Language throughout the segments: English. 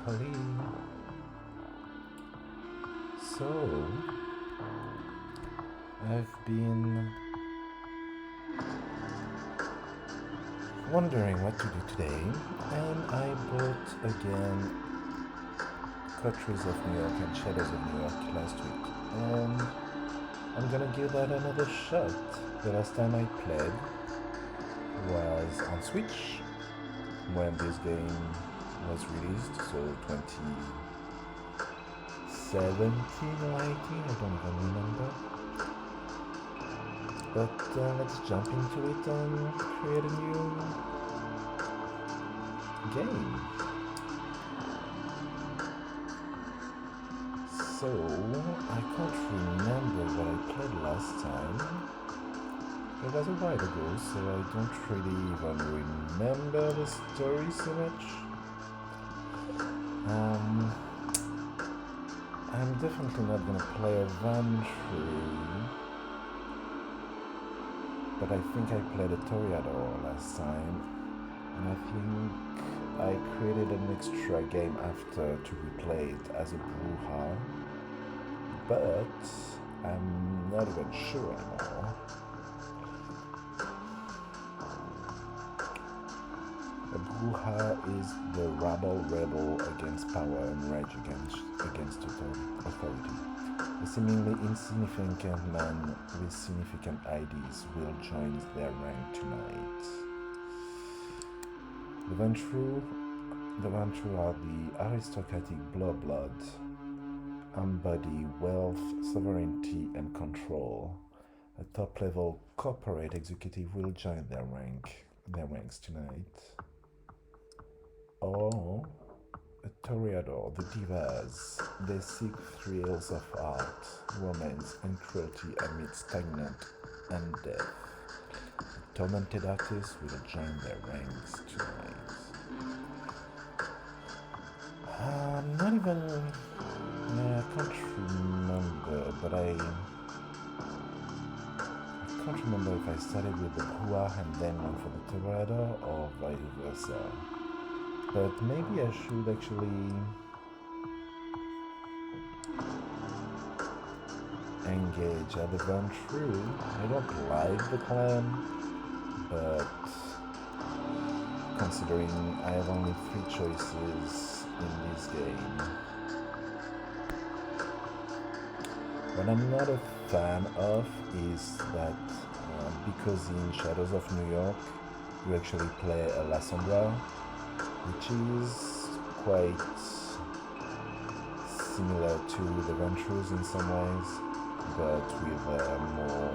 Holly. So, I've been wondering what to do today, and I bought again Coteries of New York and Shadows of New York last week, and I'm gonna give that another shot. The last time I played was on Switch when this game was released, so 2017 or 18, I don't even remember. But let's jump into it and create a new game. So, I can't remember what I played last time. It was a while ago, so I don't really even remember the story so much. I'm definitely not gonna play Aventry, but I think I played a Toreador last time, and I think I created an extra game after to replay it as a Bruja, but I'm not even sure anymore. A Bruja is the rebel against power and rage against authority. A seemingly insignificant man with significant ideas will join their rank tonight. The Ventrue are the aristocratic blood, embody wealth, sovereignty, and control. A top-level corporate executive will join their ranks tonight. Or a Toreador, the divas. They seek thrills of art, romance, and cruelty amid stagnant and death. A tormented artist will join their ranks tonight. Not even. I can't remember, but I can't remember if I started with the Brua and then went for the Toreador or vice versa. But maybe I should actually engage at the Ventrue. I don't like the clan, but considering I have only 3 choices in this game, what I'm not a fan of is that because in Shadows of New York you actually play a Lasombra, which is quite similar to the Ventrues in some ways, but with a more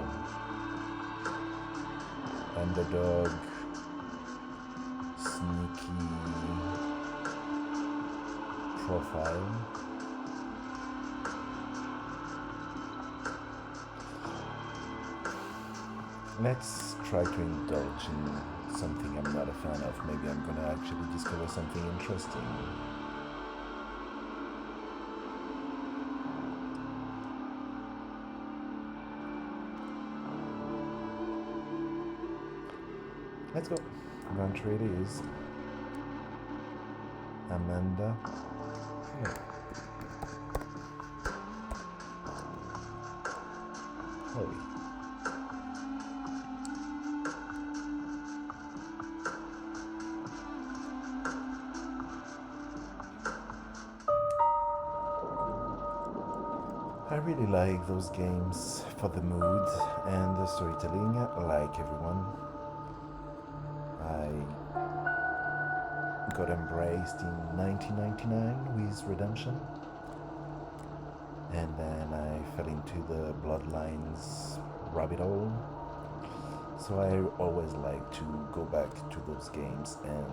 underdog, sneaky profile. Let's try to indulge in something I'm not a fan of. Maybe I'm gonna actually discover something interesting. Let's go. Venture it is. Amanda. No. Holly. I really like those games for the mood and the storytelling, like everyone. I got embraced in 1999 with Redemption, and then I fell into the Bloodlines rabbit hole. So I always like to go back to those games and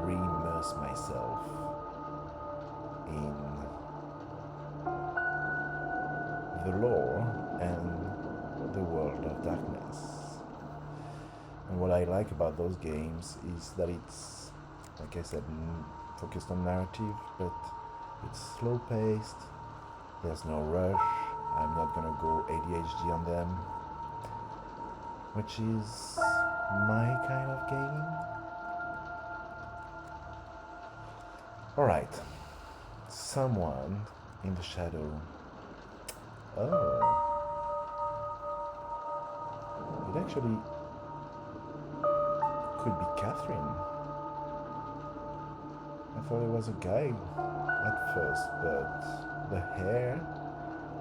re-immerse myself in the lore and the world of darkness. And what I like about those games is that it's, like I said, focused on narrative, but it's slow paced, there's no rush, I'm not gonna go ADHD on them, which is my kind of gaming. Alright, someone in the shadow. Oh, it actually could be Catherine. I thought it was a guy at first, but the hair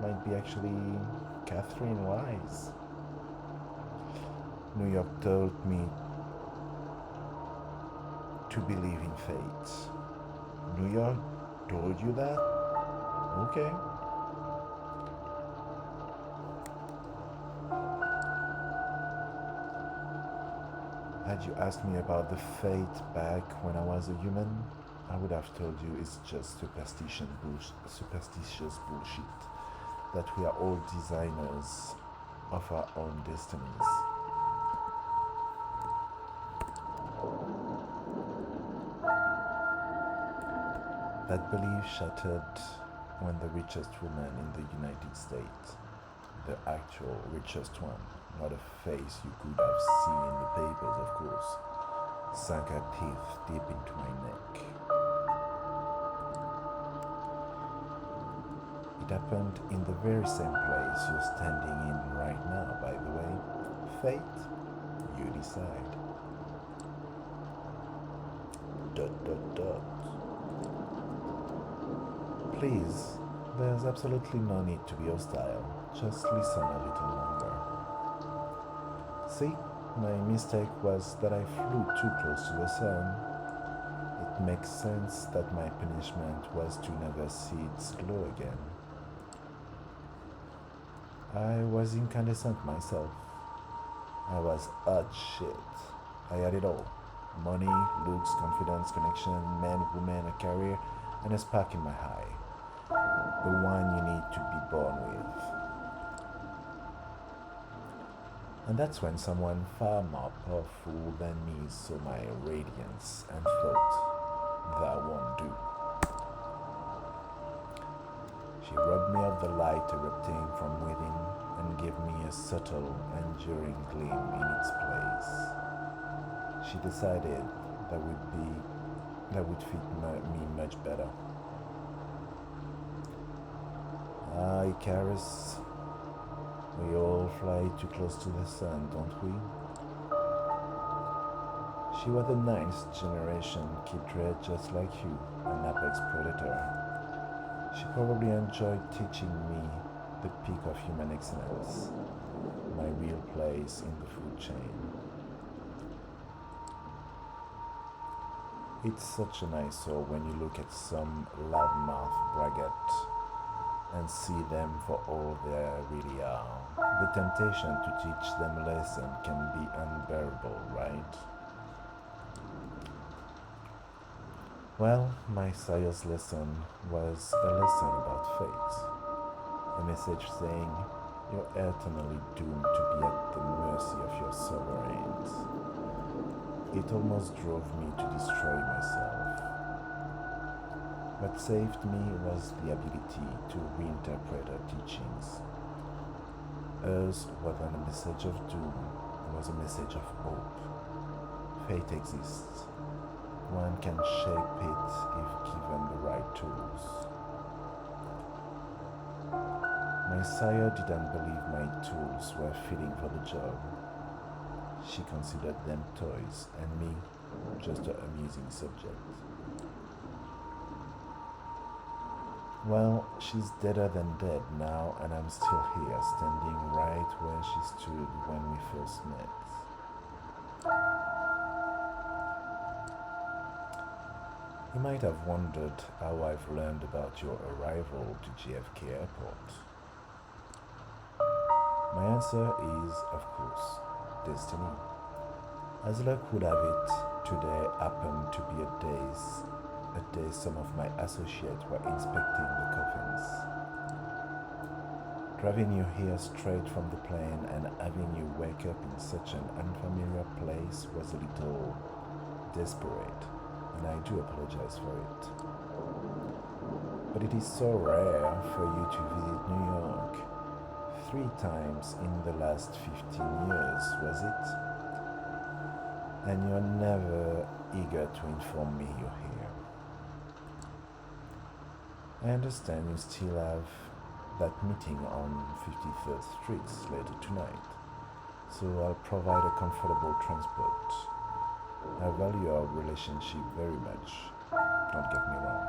might be actually Catherine Wise. New York told me to believe in fate. New York told you that? Okay. Had you asked me about the fate back when I was a human, I would have told you it's just superstitious bullshit, that we are all designers of our own destinies. That belief shattered when the richest woman in the United States, the actual richest one, not a face you could have seen in the papers, of course, sank her teeth deep into my neck. It happened in the very same place you're standing in right now, by the way. Fate, you decide. ... Please, there's absolutely no need to be hostile. Just listen a little longer. See, my mistake was that I flew too close to the sun. It makes sense that my punishment was to never see its glow again. I was incandescent myself. I was hot shit. I had it all. Money, looks, confidence, connection, men, women, a career, and a spark in my eye. The one you need to be born with. And that's when someone far more powerful than me saw my radiance and thought, that won't do. She robbed me of the light erupting from within and gave me a subtle, enduring gleam in its place. She decided that would fit me much better. Ah, Icarus, we all fly too close to the sun, don't we? She was the ninth generation Kidred, just like you, an apex predator. She probably enjoyed teaching me the peak of human excellence, my real place in the food chain. It's such an eyesore when you look at some loudmouth braggart and see them for all they really are. The temptation to teach them a lesson can be unbearable, right? Well, my sire's lesson was a lesson about fate. A message saying you're eternally doomed to be at the mercy of your sovereigns. It almost drove me to destroy myself. What saved me was the ability to reinterpret her teachings. Hers wasn't a message of doom, it was a message of hope. Fate exists. One can shape it if given the right tools. My sire didn't believe my tools were fitting for the job. She considered them toys and me just an amusing subject. Well, she's deader than dead now, and I'm still here, standing right where she stood when we first met. You might have wondered how I've learned about your arrival to JFK Airport. My answer is, of course, destiny. As luck would have it, today happened to be a day some of my associates were inspecting the coffins. Driving you here straight from the plane and having you wake up in such an unfamiliar place was a little desperate, and I do apologize for it. But it is so rare for you to visit New York. 3 times in the last 15 years, was it? And you're never eager to inform me you're here. I understand you still have that meeting on 53rd Street later tonight, so I'll provide a comfortable transport. I value our relationship very much, don't get me wrong,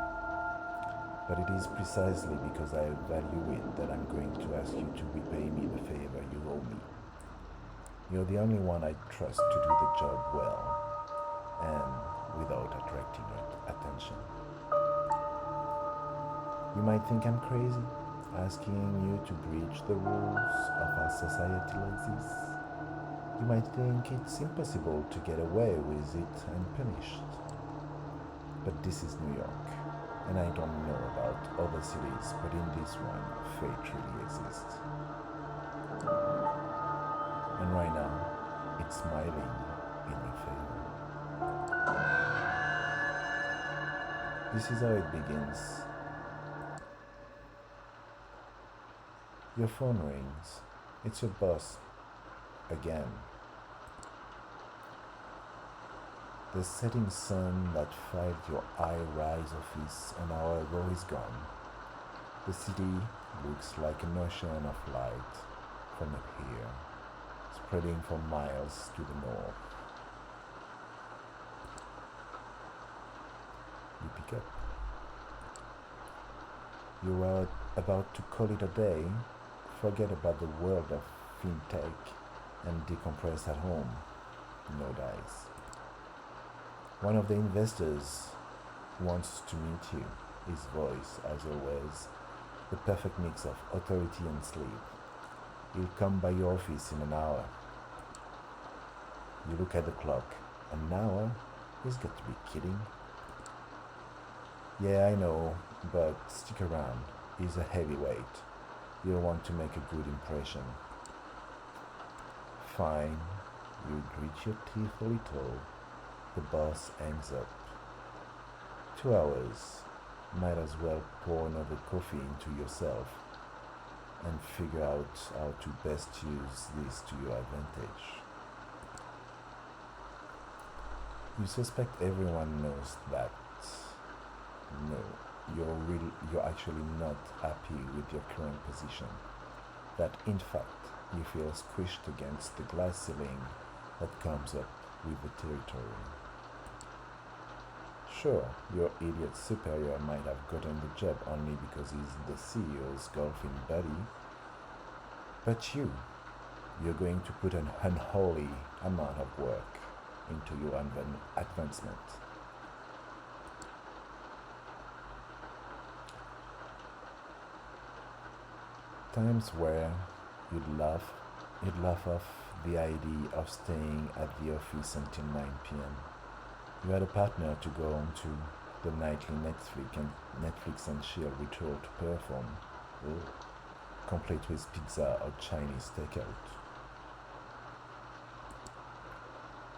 but it is precisely because I value it that I'm going to ask you to repay me the favor you owe me. You're the only one I trust to do the job well and without attracting attention. You might think I'm crazy, asking you to breach the rules of our society like this. You might think it's impossible to get away with it unpunished. But this is New York, and I don't know about other cities, but in this one, fate really exists. And right now, it's smiling in your favor. This is how it begins. Your phone rings. It's your boss. Again. The setting sun that filled your high-rise office an hour ago is gone. The city looks like an ocean of light from up here, spreading for miles to the north. You pick up. You are about to call it a day, forget about the world of fintech, and decompress at home. No dice. One of the investors wants to meet you. His voice, as always, the perfect mix of authority and sleep. He'll come by your office in an hour. You look at the clock. An hour? He's got to be kidding. Yeah, I know, but stick around. He's a heavyweight. You'll want to make a good impression. Fine. You grit your teeth a little. The boss hangs up. 2 hours. Might as well pour another coffee into yourself and figure out how to best use this to your advantage. You suspect everyone knows that. No, you're actually not happy with your current position. That in fact you feel squished against the glass ceiling that comes up with the territory. Sure, your idiot superior might have gotten the job only because he's the CEO's golfing buddy, but you're going to put an unholy amount of work into your advancement. Times where you'd laugh off the idea of staying at the office until 9 p.m. You had a partner to go on to the nightly Netflix and chill ritual to perform, complete with pizza or Chinese takeout.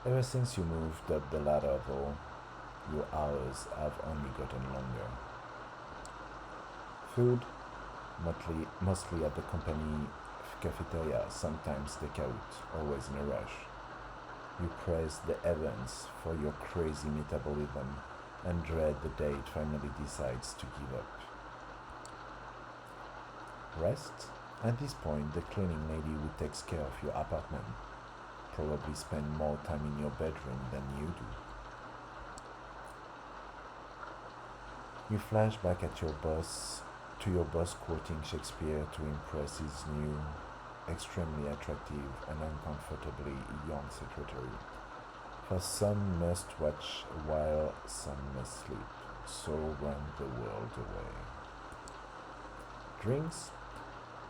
Ever since you moved up the ladder, though, your hours have only gotten longer. Food, mostly at the company cafeteria, sometimes takeout, always in a rush. You praise the heavens for your crazy metabolism and dread the day it finally decides to give up. Rest? At this point, the cleaning lady who takes care of your apartment probably spend more time in your bedroom than you do. You flash back at your boss quoting Shakespeare to impress his new, extremely attractive and uncomfortably young secretary. For some must watch while some must sleep, so run the world away. Drinks?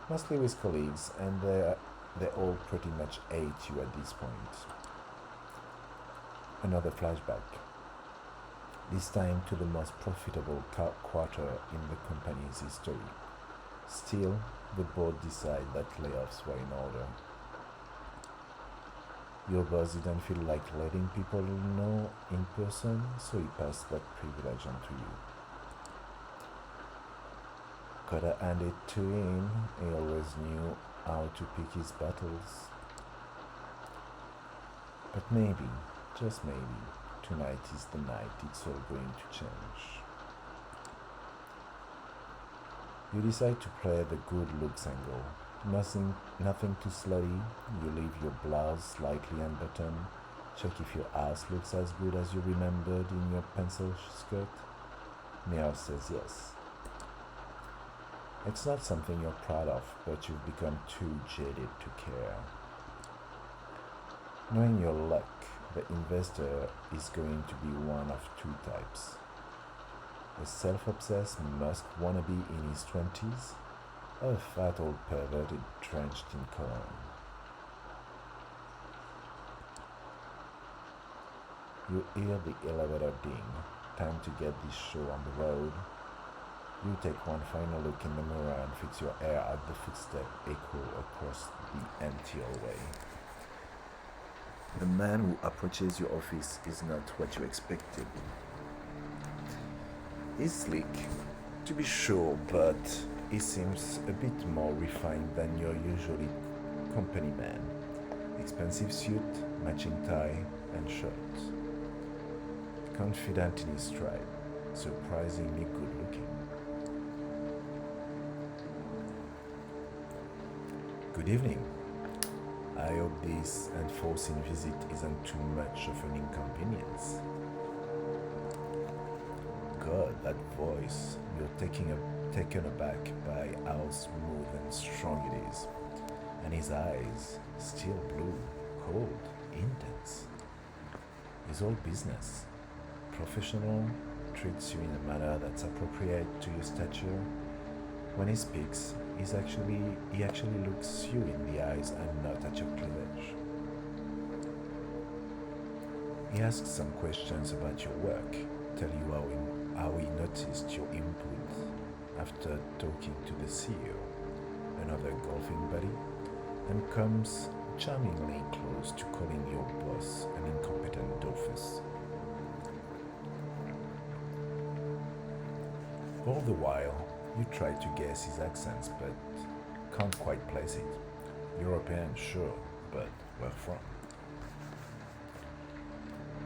Mostly with colleagues, and they all pretty much hate you at this point. Another flashback. This time to the most profitable quarter in the company's history. Still, the board decided that layoffs were in order. Your boss didn't feel like letting people know in person, so he passed that privilege on to you. Gotta hand it to him, he always knew how to pick his battles. But maybe, just maybe, tonight is the night it's all going to change. You decide to play the good looks angle. Nothing too slutty. You leave your blouse slightly unbuttoned. Check if your ass looks as good as you remembered in your pencil skirt. Mirror says yes. It's not something you're proud of, but you've become too jaded to care. Knowing your luck, the investor is going to be one of two types. A self-obsessed must wannabe in his 20s, or a fat old perverted drenched in cologne. You hear the elevator ding. Time to get this show on the road. You take one final look in the mirror and fix your hair at the footstep echo across the empty hallway. The man who approaches your office is not what you expected. He's sleek, to be sure, but he seems a bit more refined than your usually company man. Expensive suit, matching tie, and shirt. Confident in his stride, surprisingly good looking. Good evening. I hope this unforeseen visit isn't too much of an inconvenience. God, that voice. You're taken aback by how smooth and strong it is. And his eyes, still blue, cold, intense. His whole business. Professional, treats you in a manner that's appropriate to your stature. When he speaks, he actually looks you in the eyes and not at your cleavage. He asks some questions about your work, tell you how he noticed your input after talking to the CEO, another golfing buddy, and comes charmingly close to calling your boss an incompetent doofus. All the while, you try to guess his accents, but can't quite place it. European, sure, but where from?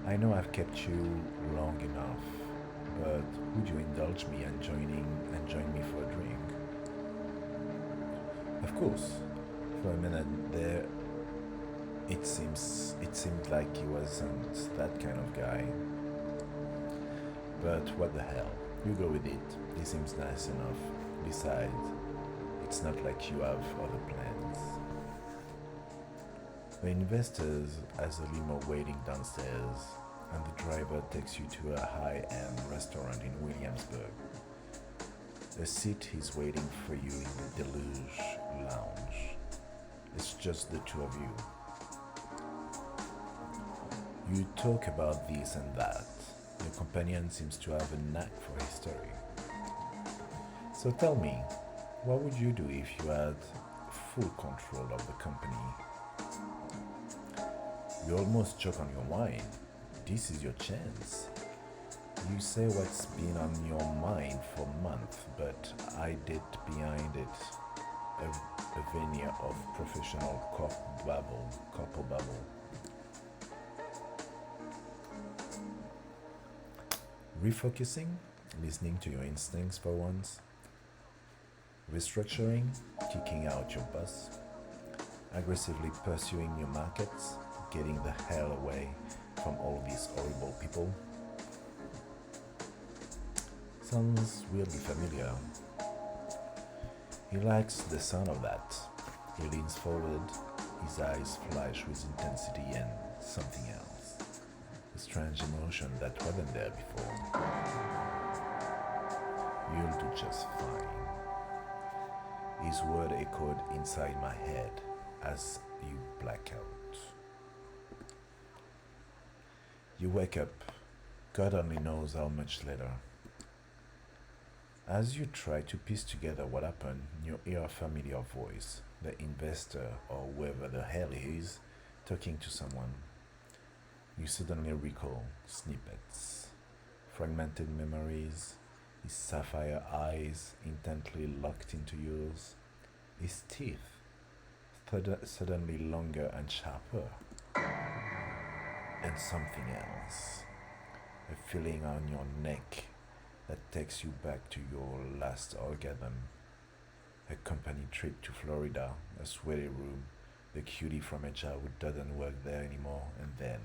I know I've kept you long enough, but would you indulge me and join me for a drink? Of course. For a minute there, it seemed like he wasn't that kind of guy. But what the hell? You go with it. He seems nice enough. Besides, it's not like you have other plans. The investors has a limo waiting downstairs, and the driver takes you to a high-end restaurant in Williamsburg. A seat is waiting for you in the Deluge Lounge. It's just the two of you. You talk about this and that. Your companion seems to have a knack for history. So tell me, what would you do if you had full control of the company? You almost choke on your wine. This is your chance. You say what's been on your mind for months, but hide it behind it a veneer of professional couple babble. Refocusing, listening to your instincts for once. Restructuring, kicking out your boss. Aggressively pursuing your markets, getting the hell away from all these horrible people. Sounds weirdly familiar. He likes the sound of that. He leans forward, his eyes flash with intensity and something else. A strange emotion that wasn't there before. You'll do just fine. His word echoed inside my head as you black out. You wake up, God only knows how much later. As you try to piece together what happened, you hear a familiar voice, the investor or whoever the hell he is, talking to someone. You suddenly recall snippets, fragmented memories, his sapphire eyes intently locked into yours, his teeth suddenly longer and sharper, and something else, a feeling on your neck that takes you back to your last orgasm A company trip to Florida, a sweaty room, the cutie from HR who doesn't work there anymore, and then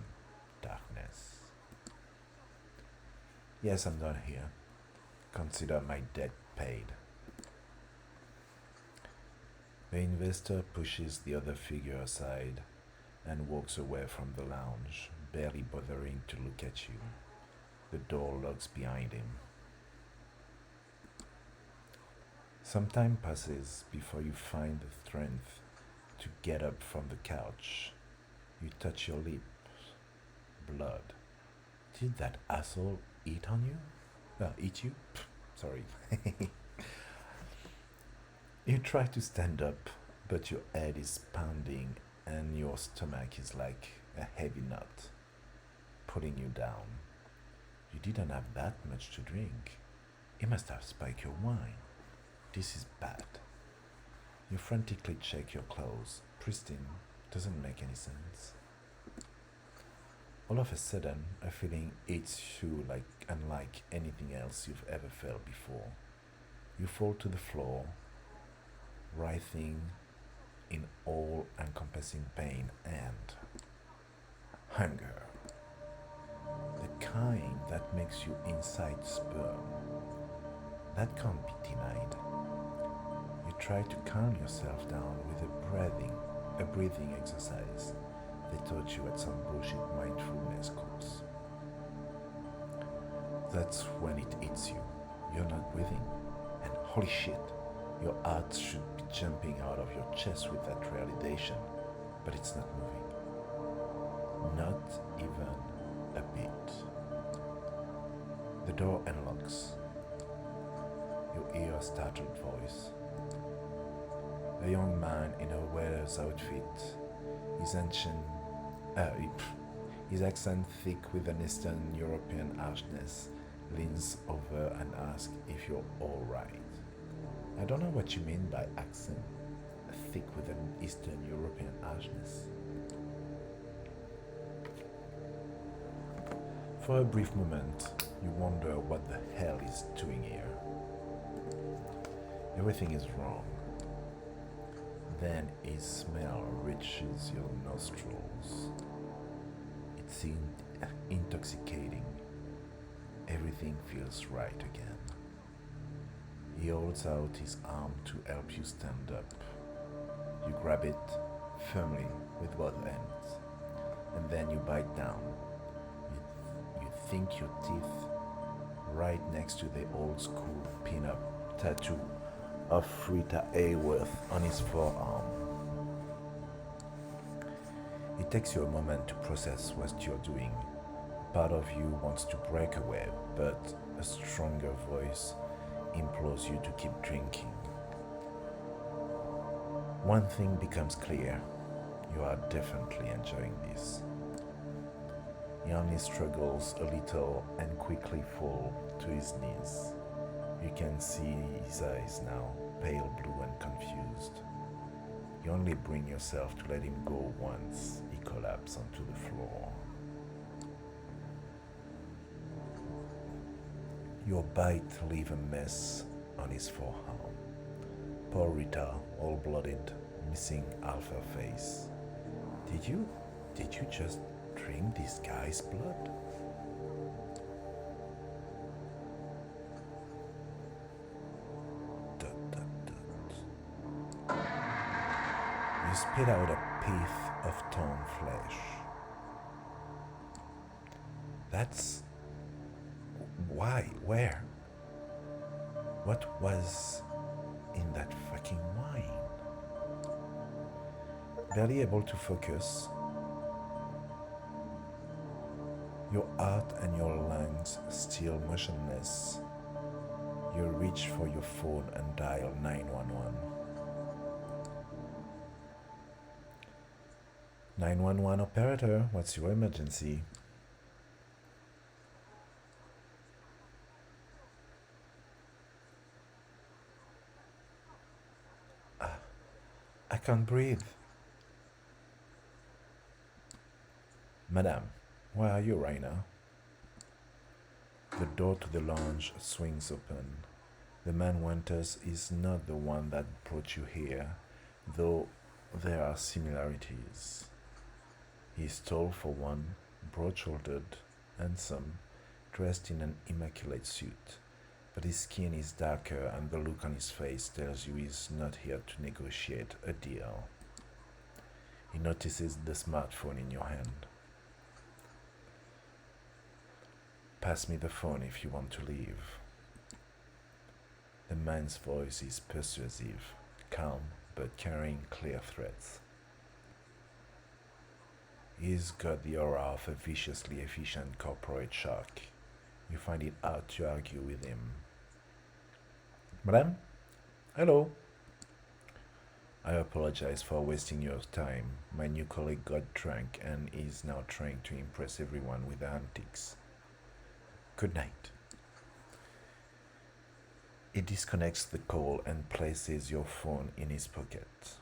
darkness. Yes, I'm done here. Consider my debt paid. The investor pushes the other figure aside and walks away from the lounge, barely bothering to look at you. The door locks behind him. Some time passes before you find the strength to get up from the couch. You touch your lips. Blood. Did that asshole eat on you? Eat you? Sorry. You try to stand up, but your head is pounding and your stomach is like a heavy nut, pulling you down. You didn't have that much to drink. He must have spiked your wine. This is bad. You frantically check your clothes. Pristine. Doesn't make any sense. All of a sudden, a feeling hits you like unlike anything else you've ever felt before. You fall to the floor, writhing in all-encompassing pain and hunger. The kind that makes you inside sperm. That can't be denied. You try to calm yourself down with a breathing exercise they taught you at some bullshit mindfulness course. That's when it hits you. You're not breathing. And holy shit, your heart should be jumping out of your chest with that realization, but it's not moving. Not even a bit. The door unlocks. You hear a startled voice. A young man in a wearer's outfit, his accent thick with an Eastern European harshness, leans over and asks if you're alright. I don't know what you mean by accent, thick with an Eastern European harshness. For a brief moment, you wonder what the hell he's doing here. Everything is wrong. Then his smell reaches your nostrils. It's intoxicating. Everything feels right again. He holds out his arm to help you stand up. You grab it firmly with both hands, and then you bite down. You think your teeth right next to the old school pin-up tattoo of Rita Hayworth on his forearm. It takes you a moment to process what you're doing. Part of you wants to break away, but a stronger voice implores you to keep drinking. One thing becomes clear. You are definitely enjoying this. He only struggles a little and quickly falls to his knees. You can see his eyes now, pale blue and confused. You only bring yourself to let him go once he collapses onto the floor. Your bite leaves a mess on his forearm. Poor Rita, all blooded, missing half her face. Did you just drink this guy's blood? You spit out a piece of torn flesh. That's... why? Where? What was in that fucking wine? Barely able to focus, your heart and your lungs still motionless. You reach for your phone and dial 911. 911 operator, what's your emergency? I can't breathe. Madame, where are you right now? The door to the lounge swings open. The man Winters is not the one that brought you here, though there are similarities. He's tall for one, broad shouldered, handsome, dressed in an immaculate suit. But his skin is darker, and the look on his face tells you he's not here to negotiate a deal. He notices the smartphone in your hand. Pass me the phone if you want to leave. The man's voice is persuasive, calm, but carrying clear threats. He's got the aura of a viciously efficient corporate shark. You find it hard to argue with him. Madame? Hello. I apologize for wasting your time. My new colleague got drunk and is now trying to impress everyone with her antics. Good night. He disconnects the call and places your phone in his pocket.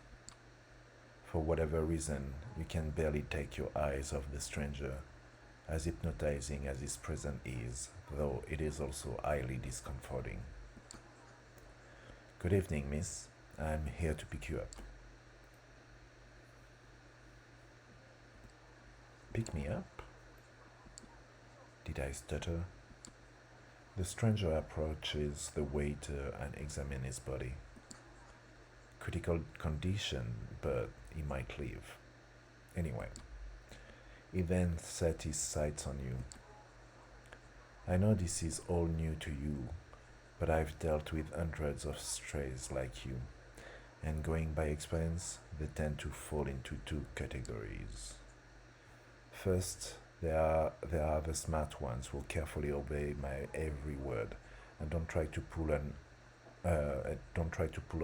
For whatever reason, you can barely take your eyes off the stranger, as hypnotizing as his presence is, though it is also highly discomforting. Good evening, miss. I'm here to pick you up. Pick me up? Did I stutter? The stranger approaches the waiter and examines his body. Critical condition, but he might live. Anyway, he then set his sights on you. I know this is all new to you, but I've dealt with hundreds of strays like you, and going by experience, they tend to fall into two categories. First, there are the smart ones who carefully obey my every word and don't try to pull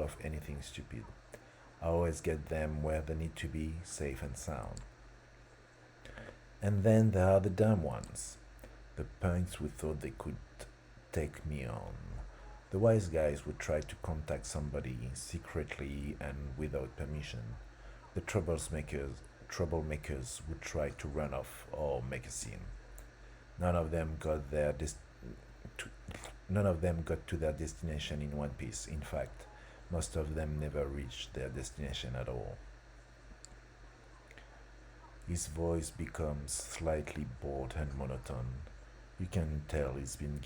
off anything stupid. I always get them where they need to be, safe and sound. And then there are the dumb ones, the punks who thought they could take me on. The wise guys would try to contact somebody secretly and without permission. The troublemakers would try to run off or make a scene. None of them got none of them got to their destination in one piece. In fact, most of them never reached their destination at all. His voice becomes slightly bored and monotone. You can tell he's given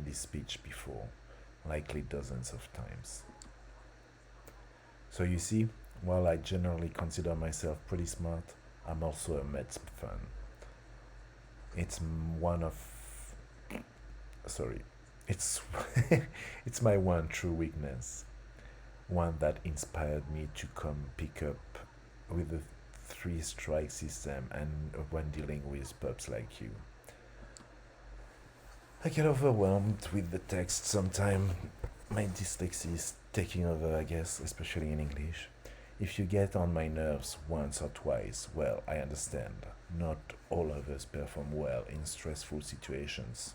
this speech before, likely dozens of times. So you see, while I generally consider myself pretty smart, I'm also a Mets fan. It's one of sorry, it's it's my one true weakness, one that inspired me to come pick up with the three strike system and when dealing with pups like you. I get overwhelmed with the text sometimes. My dyslexia is taking over, I guess, especially in English. If you get on my nerves once or twice, well, I understand. Not all of us perform well in stressful situations.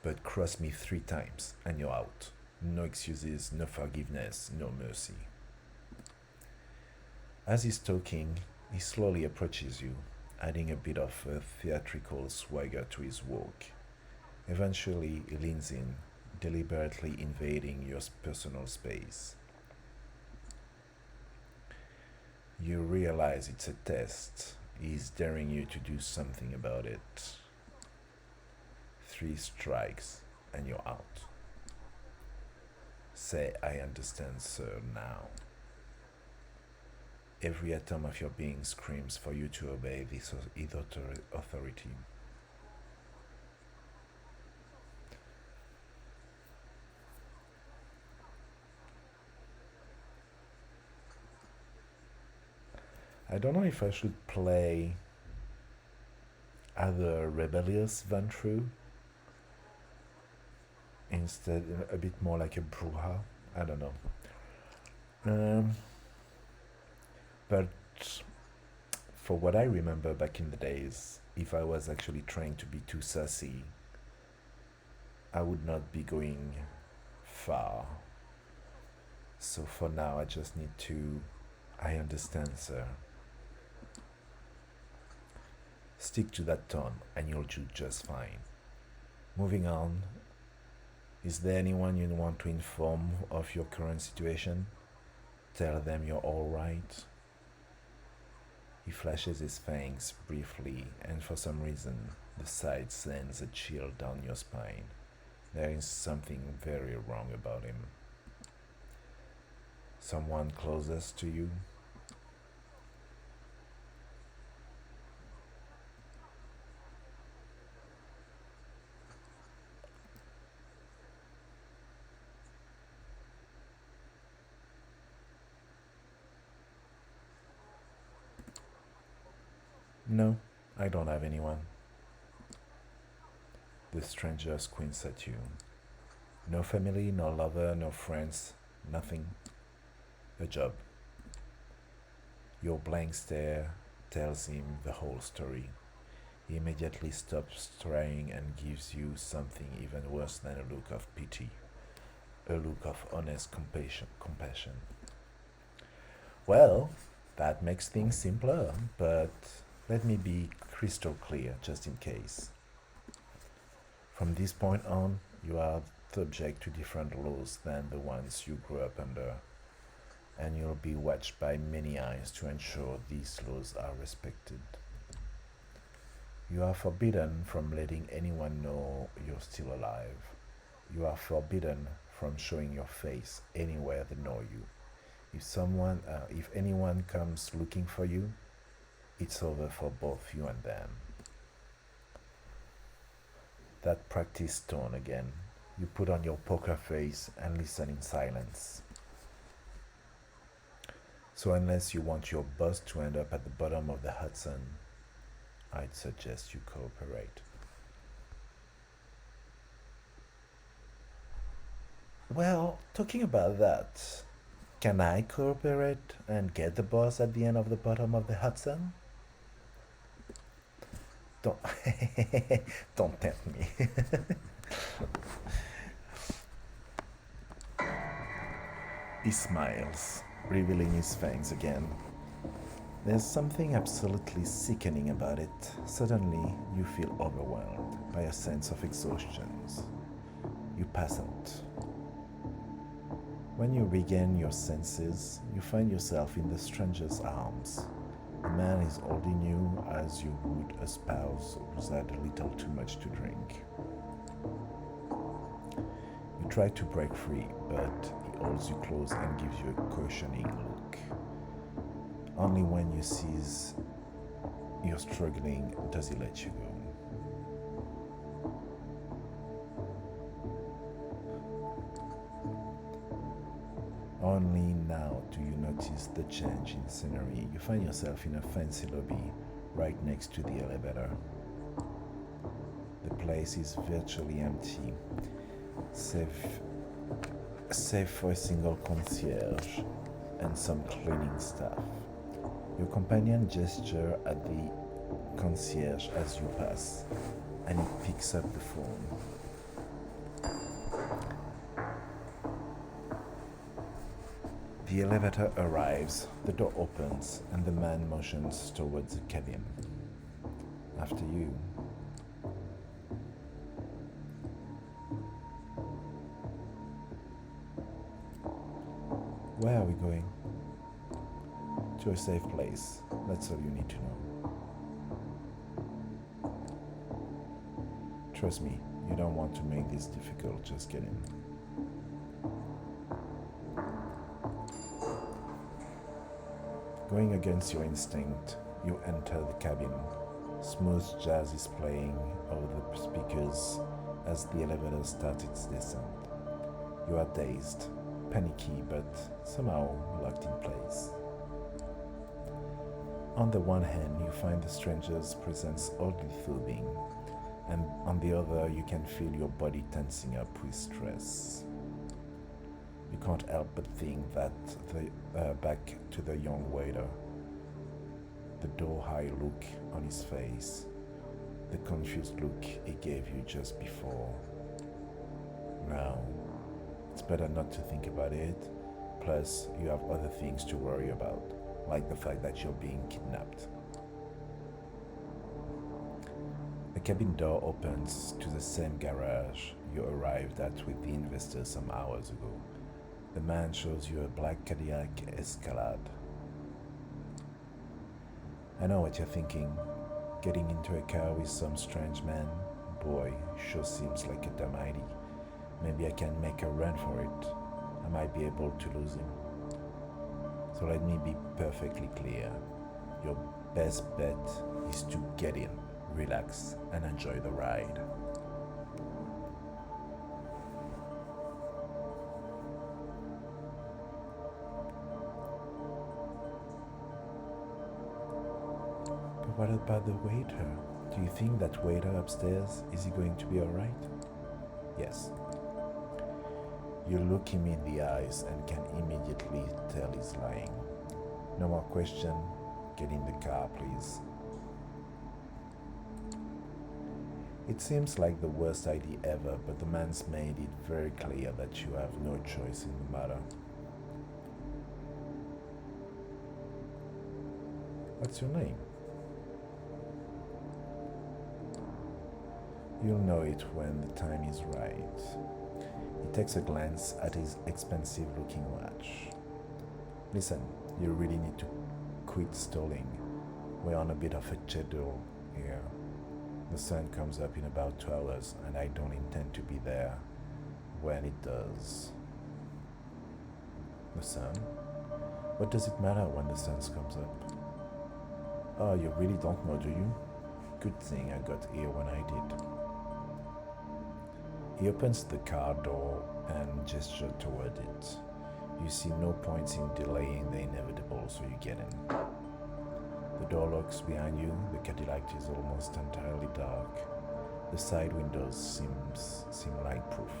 But cross me 3 times and you're out. No excuses, no forgiveness, no mercy. As he's talking, he slowly approaches you, adding a bit of a theatrical swagger to his walk. Eventually, he leans in, deliberately invading your personal space. You realize it's a test. He's daring you to do something about it. 3 strikes, and you're out. Say, I understand, sir, now. Every atom of your being screams for you to obey this authority. I don't know if I should play either rebellious than true, instead a bit more like a Bruja. I don't know. Um, but for what I remember back in the days, if I was actually trying to be too sassy, I would not be going far. So for now, I just need to. I understand, sir. Stick to that tone and you'll do just fine. Moving on, is there anyone you want to inform of your current situation? Tell them you're alright. He flashes his fangs briefly, and for some reason, the sight sends a chill down your spine. There is something very wrong about him. Someone closest to you? No, I don't have anyone. The stranger squints at you. No family, no lover, no friends, nothing. A job. Your blank stare tells him the whole story. He immediately stops trying and gives you something even worse than a look of pity, a look of honest compassion. Well, that makes things simpler, but let me be crystal clear just in case. From this point on, you are subject to different laws than the ones you grew up under, and you'll be watched by many eyes to ensure these laws are respected. You are forbidden from letting anyone know you're still alive. You are forbidden from showing your face anywhere they know you. If anyone comes looking for you, it's over for both you and them. That practice tone again. You put on your poker face and listen in silence. So, unless you want your boss to end up at the bottom of the Hudson, I'd suggest you cooperate. Well, talking about that, can I cooperate and get the boss at the end of the bottom of the Hudson? Don't, don't tempt me. He smiles, revealing his fangs again. There's something absolutely sickening about it. Suddenly, you feel overwhelmed by a sense of exhaustion. You pass out. When you regain your senses, you find yourself in the stranger's arms. The man is holding you as you would a spouse who's had a little too much to drink. You try to break free, but he holds you close and gives you a questioning look. Only when you sees you're struggling does he let you go. Only now do you notice the change in scenery. You find yourself in a fancy lobby right next to the elevator. The place is virtually empty, save for a single concierge and some cleaning staff. Your companion gestures at the concierge as you pass, and he picks up the phone. The elevator arrives, the door opens, and the man motions towards the cabin. After you. Where are we going? To a safe place. That's all you need to know. Trust me, you don't want to make this difficult, just get in. Going against your instinct, you enter the cabin. Smooth jazz is playing over the speakers as the elevator starts its descent. You are dazed, panicky, but somehow locked in place. On the one hand, you find the stranger's presence oddly soothing, and on the other, you can feel your body tensing up with stress. You can't help but think that back to the young waiter, the door-high look on his face, the confused look he gave you just before. Now, it's better not to think about it, plus you have other things to worry about, like the fact that you're being kidnapped. The cabin door opens to the same garage you arrived at with the investors some hours ago. The man shows you a black Cadillac Escalade. I know what you're thinking. Getting into a car with some strange man? Boy, sure seems like a dumb idea. Maybe I can make a run for it. I might be able to lose him. So let me be perfectly clear. Your best bet is to get in, relax, and enjoy the ride. But what about the waiter? Do you think that waiter upstairs, is he going to be alright? Yes. You look him in the eyes and can immediately tell he's lying. No more question. Get in the car, please. It seems like the worst idea ever, but the man's made it very clear that you have no choice in the matter. What's your name? You'll know it when the time is right. He takes a glance at his expensive-looking watch. Listen, you really need to quit stalling. We're on a bit of a schedule here. The sun comes up in about 2 hours, and I don't intend to be there when it does. The sun? What does it matter when the sun comes up? Oh, you really don't know, do you? Good thing I got here when I did. He opens the car door and gestures toward it. You see no point in delaying the inevitable, so you get in. The door locks behind you. The Cadillac is almost entirely dark. The side windows seem light-proof.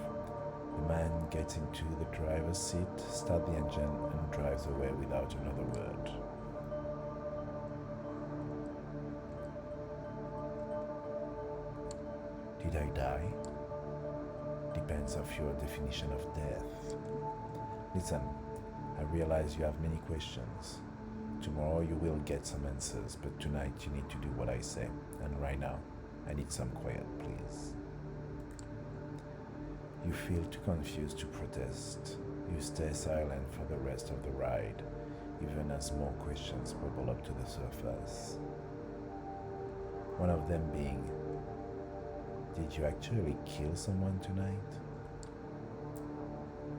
The man gets into the driver's seat, starts the engine, and drives away without another word. Did I die? Depends of your definition of death. Listen, I realize you have many questions. Tomorrow you will get some answers, but tonight you need to do what I say. And right now, I need some quiet, please. You feel too confused to protest. You stay silent for the rest of the ride, even as more questions bubble up to the surface. One of them being, did you actually kill someone tonight?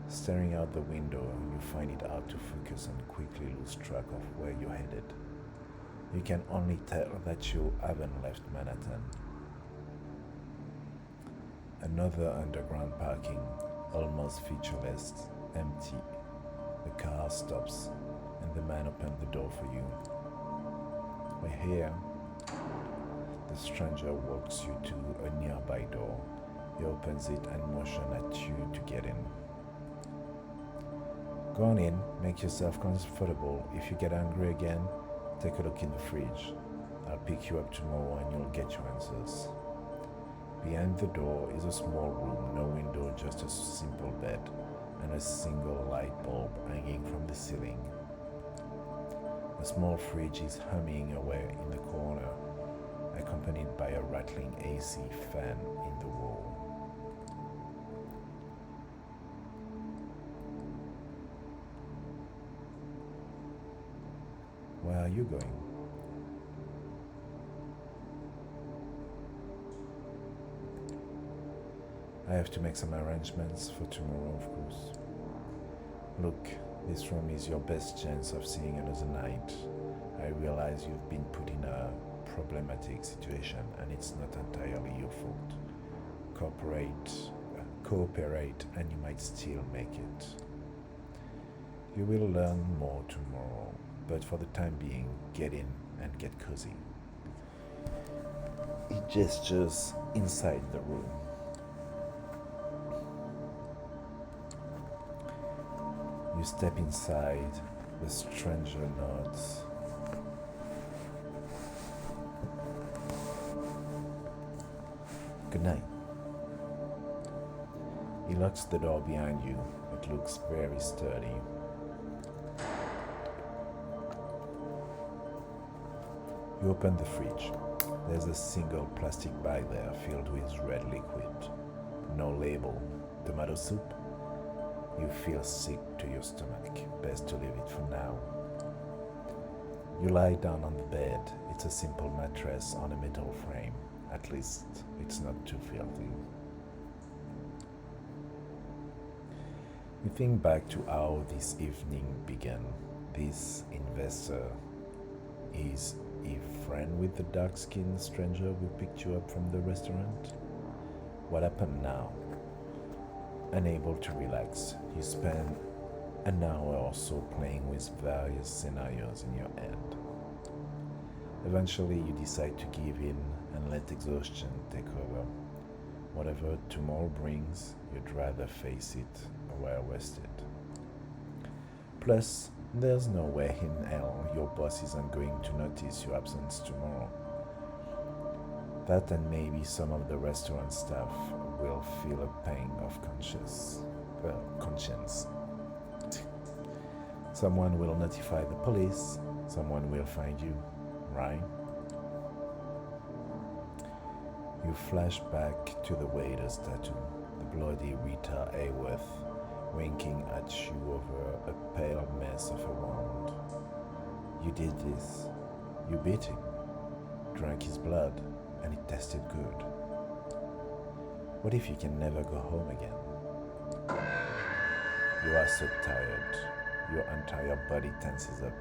Staring out the window, you find it hard to focus and quickly lose track of where you're headed. You can only tell that you haven't left Manhattan. Another underground parking, almost featureless, empty. The car stops, and the man opens the door for you. We're here. The stranger walks you to a nearby door. He opens it and motions at you to get in. Go on in, make yourself comfortable. If you get hungry again, take a look in the fridge. I'll pick you up tomorrow and you'll get your answers. Behind the door is a small room, no window, just a simple bed and a single light bulb hanging from the ceiling. A small fridge is humming away in the corner, accompanied by a rattling AC fan in the wall. Where are you going? I have to make some arrangements for tomorrow, of course. Look, this room is your best chance of seeing another night. I realize you've been put in a problematic situation and it's not entirely your fault. Cooperate and you might still make it. You will learn more tomorrow, but for the time being, get in and get cozy. He gestures inside the room. You step inside, the stranger nods. Good night. He locks the door behind you. It looks very sturdy. You open the fridge. There's a single plastic bag there filled with red liquid. No label. Tomato soup? You feel sick to your stomach. Best to leave it for now. You lie down on the bed. It's a simple mattress on a metal frame. At least it's not too filthy. You think back to how this evening began. This investor is a friend with the dark-skinned stranger who picked you up from the restaurant. What happened now? Unable to relax, you spend an hour or so playing with various scenarios in your head. Eventually, you decide to give in and let exhaustion take over. Whatever tomorrow brings, you'd rather face it well rested. Plus, there's no way in hell your boss isn't going to notice your absence tomorrow. That and maybe some of the restaurant staff will feel a pang of conscience. Someone will notify the police, someone will find you, right? You flash back to the waiter's tattoo, the bloody Rita Hayworth winking at you over a pale mess of a wound. You did this. You beat him, drank his blood, and it tasted good. What if you can never go home again? You are so tired. Your entire body tenses up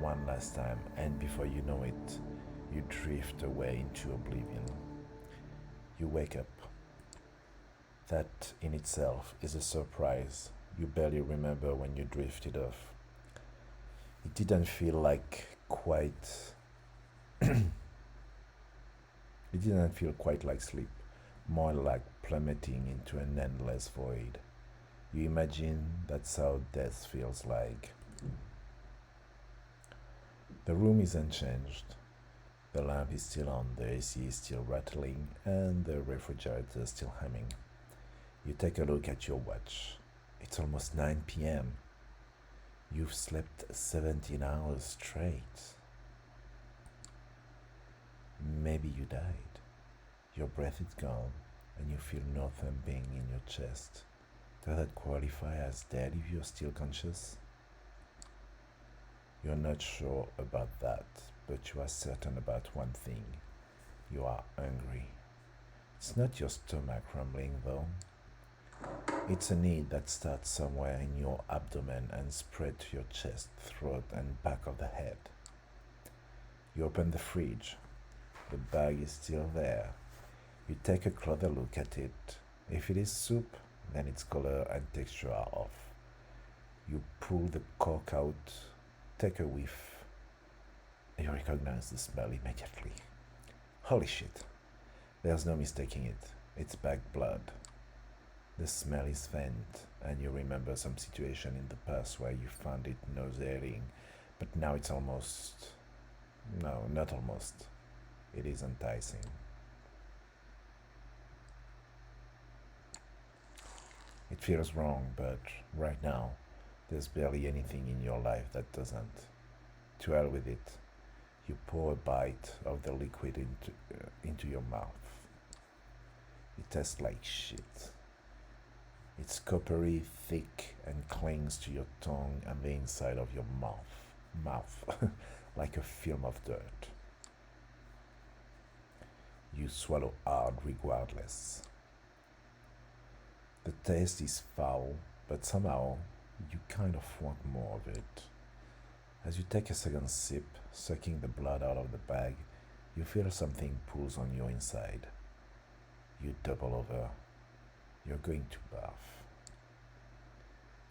one last time, and before you know it, you drift away into oblivion. You wake up. That in itself is a surprise. You barely remember when you drifted off. It didn't feel like quite it didn't feel quite like sleep, more like plummeting into an endless void. You imagine that's how death feels like. The room isn't changed. The lamp is still on, the AC is still rattling, and the refrigerator is still humming. You take a look at your watch. It's almost 9 p.m. You've slept 17 hours straight. Maybe you died. Your breath is gone, and you feel no thumping in your chest. Does that qualify as dead if you're still conscious? You're not sure about that, but you are certain about one thing. You are hungry. It's not your stomach rumbling, though. It's a need that starts somewhere in your abdomen and spreads to your chest, throat, and back of the head. You open the fridge. The bag is still there. You take a closer look at it. If it is soup, then its color and texture are off. You pull the cork out, take a whiff. You recognize the smell immediately. Holy shit. There's no mistaking it. It's bag blood. The smell is faint, and you remember some situation in the past where you found it nauseating, but now it's almost... No, not almost. It is enticing. It feels wrong, but right now, there's barely anything in your life that doesn't. To hell with it. You pour a bite of the liquid into your mouth. It tastes like shit. It's coppery, thick, and clings to your tongue and the inside of your mouth, like a film of dirt. You swallow hard regardless. The taste is foul, but somehow you kind of want more of it. As you take a second sip, sucking the blood out of the bag, you feel something pulls on your inside. You double over. You're going to barf.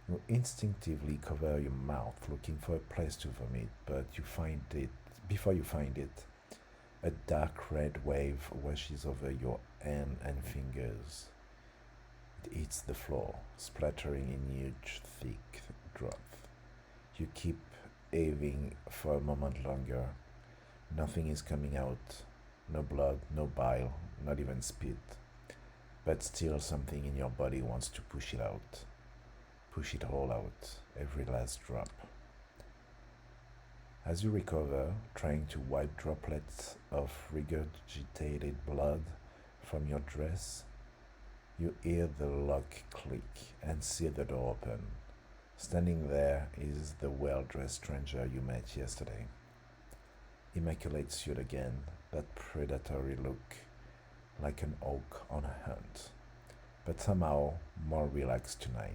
You instinctively cover your mouth, looking for a place to vomit, but before you find it, a dark red wave washes over your hand and fingers. It hits the floor, splattering in huge, thick drops. You keep heaving for a moment longer. Nothing is coming out. No blood, no bile, not even spit. But still something in your body wants to push it out. Push it all out, every last drop. As you recover, trying to wipe droplets of regurgitated blood from your dress, you hear the lock click and see the door open. Standing there is the well-dressed stranger you met yesterday. Immaculate suit again, that predatory look, like an oak on a hunt, but somehow more relaxed tonight.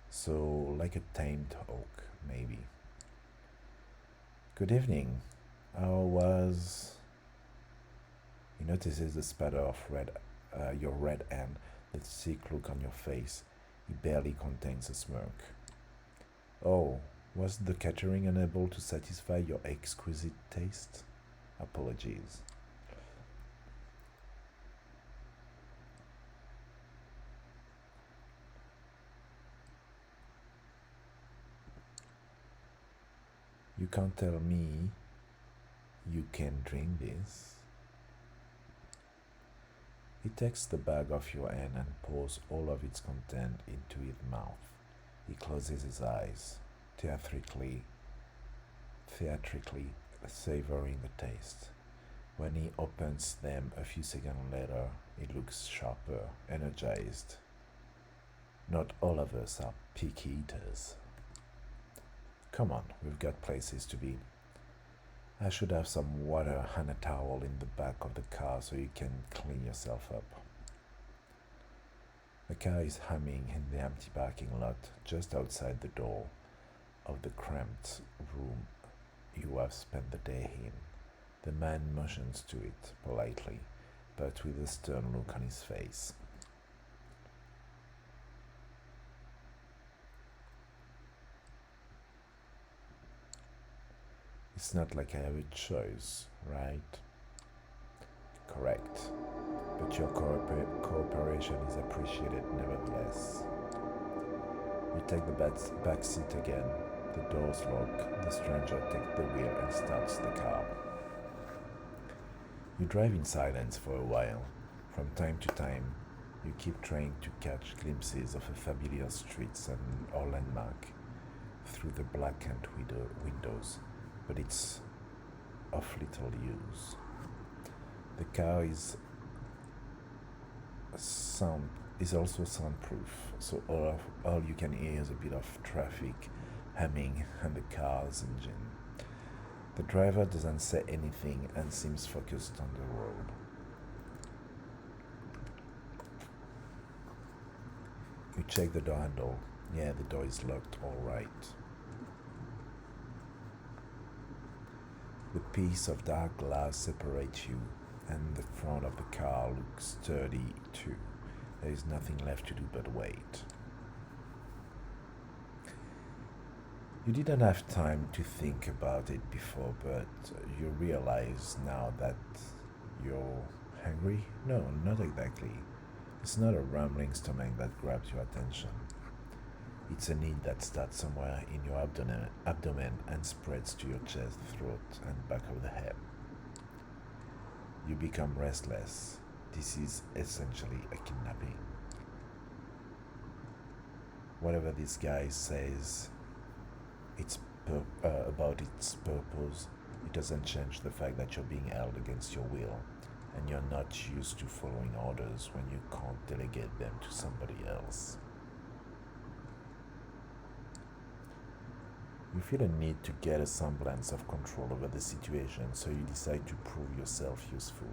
So, like a tamed oak, maybe. Good evening. How was. He notices the spatter of your red hand, the sick look on your face. He barely contains a smirk. Oh, was the catering unable to satisfy your exquisite taste? Apologies. You can't tell me you can drink this. He takes the bag off your hand and pours all of its content into his mouth. He closes his eyes, theatrically savoring the taste. When he opens them a few seconds later, he looks sharper, energized. Not all of us are picky eaters. Come on, we've got places to be. I should have some water and a towel in the back of the car so you can clean yourself up. The car is humming in the empty parking lot just outside the door of the cramped room you have spent the day in. The man motions to it politely, but with a stern look on his face. It's not like I have a choice, right? Correct. But your cooperation is appreciated nevertheless. You take the back seat again. The doors lock. The stranger takes the wheel and starts the car. You drive in silence for a while. From time to time, you keep trying to catch glimpses of a familiar streets and or landmark through the blackened windows, but it's of little use. The car is also soundproof, so all you can hear is a bit of traffic humming and the car's engine. The driver doesn't say anything and seems focused on the road. You check the door handle. Yeah, the door is locked, all right. The piece of dark glass separates you, and the front of the car looks sturdy too. There is nothing left to do but wait. You didn't have time to think about it before, but you realize now that you're hungry? No, not exactly. It's not a rumbling stomach that grabs your attention. It's a need that starts somewhere in your abdomen and spreads to your chest, throat, and back of the head. You become restless. This is essentially a kidnapping. Whatever this guy says about its purpose, it doesn't change the fact that you're being held against your will, and you're not used to following orders when you can't delegate them to somebody else. You feel a need to get a semblance of control over the situation, so you decide to prove yourself useful.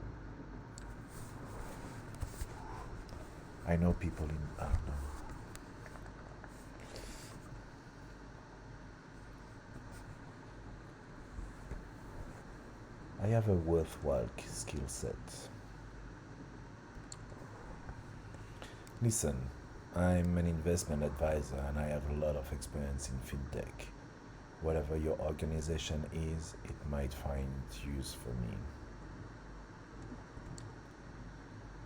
I know people in. Oh no. I have a worthwhile skill set. Listen, I'm an investment advisor and I have a lot of experience in fintech. Whatever your organization is, it might find use for me.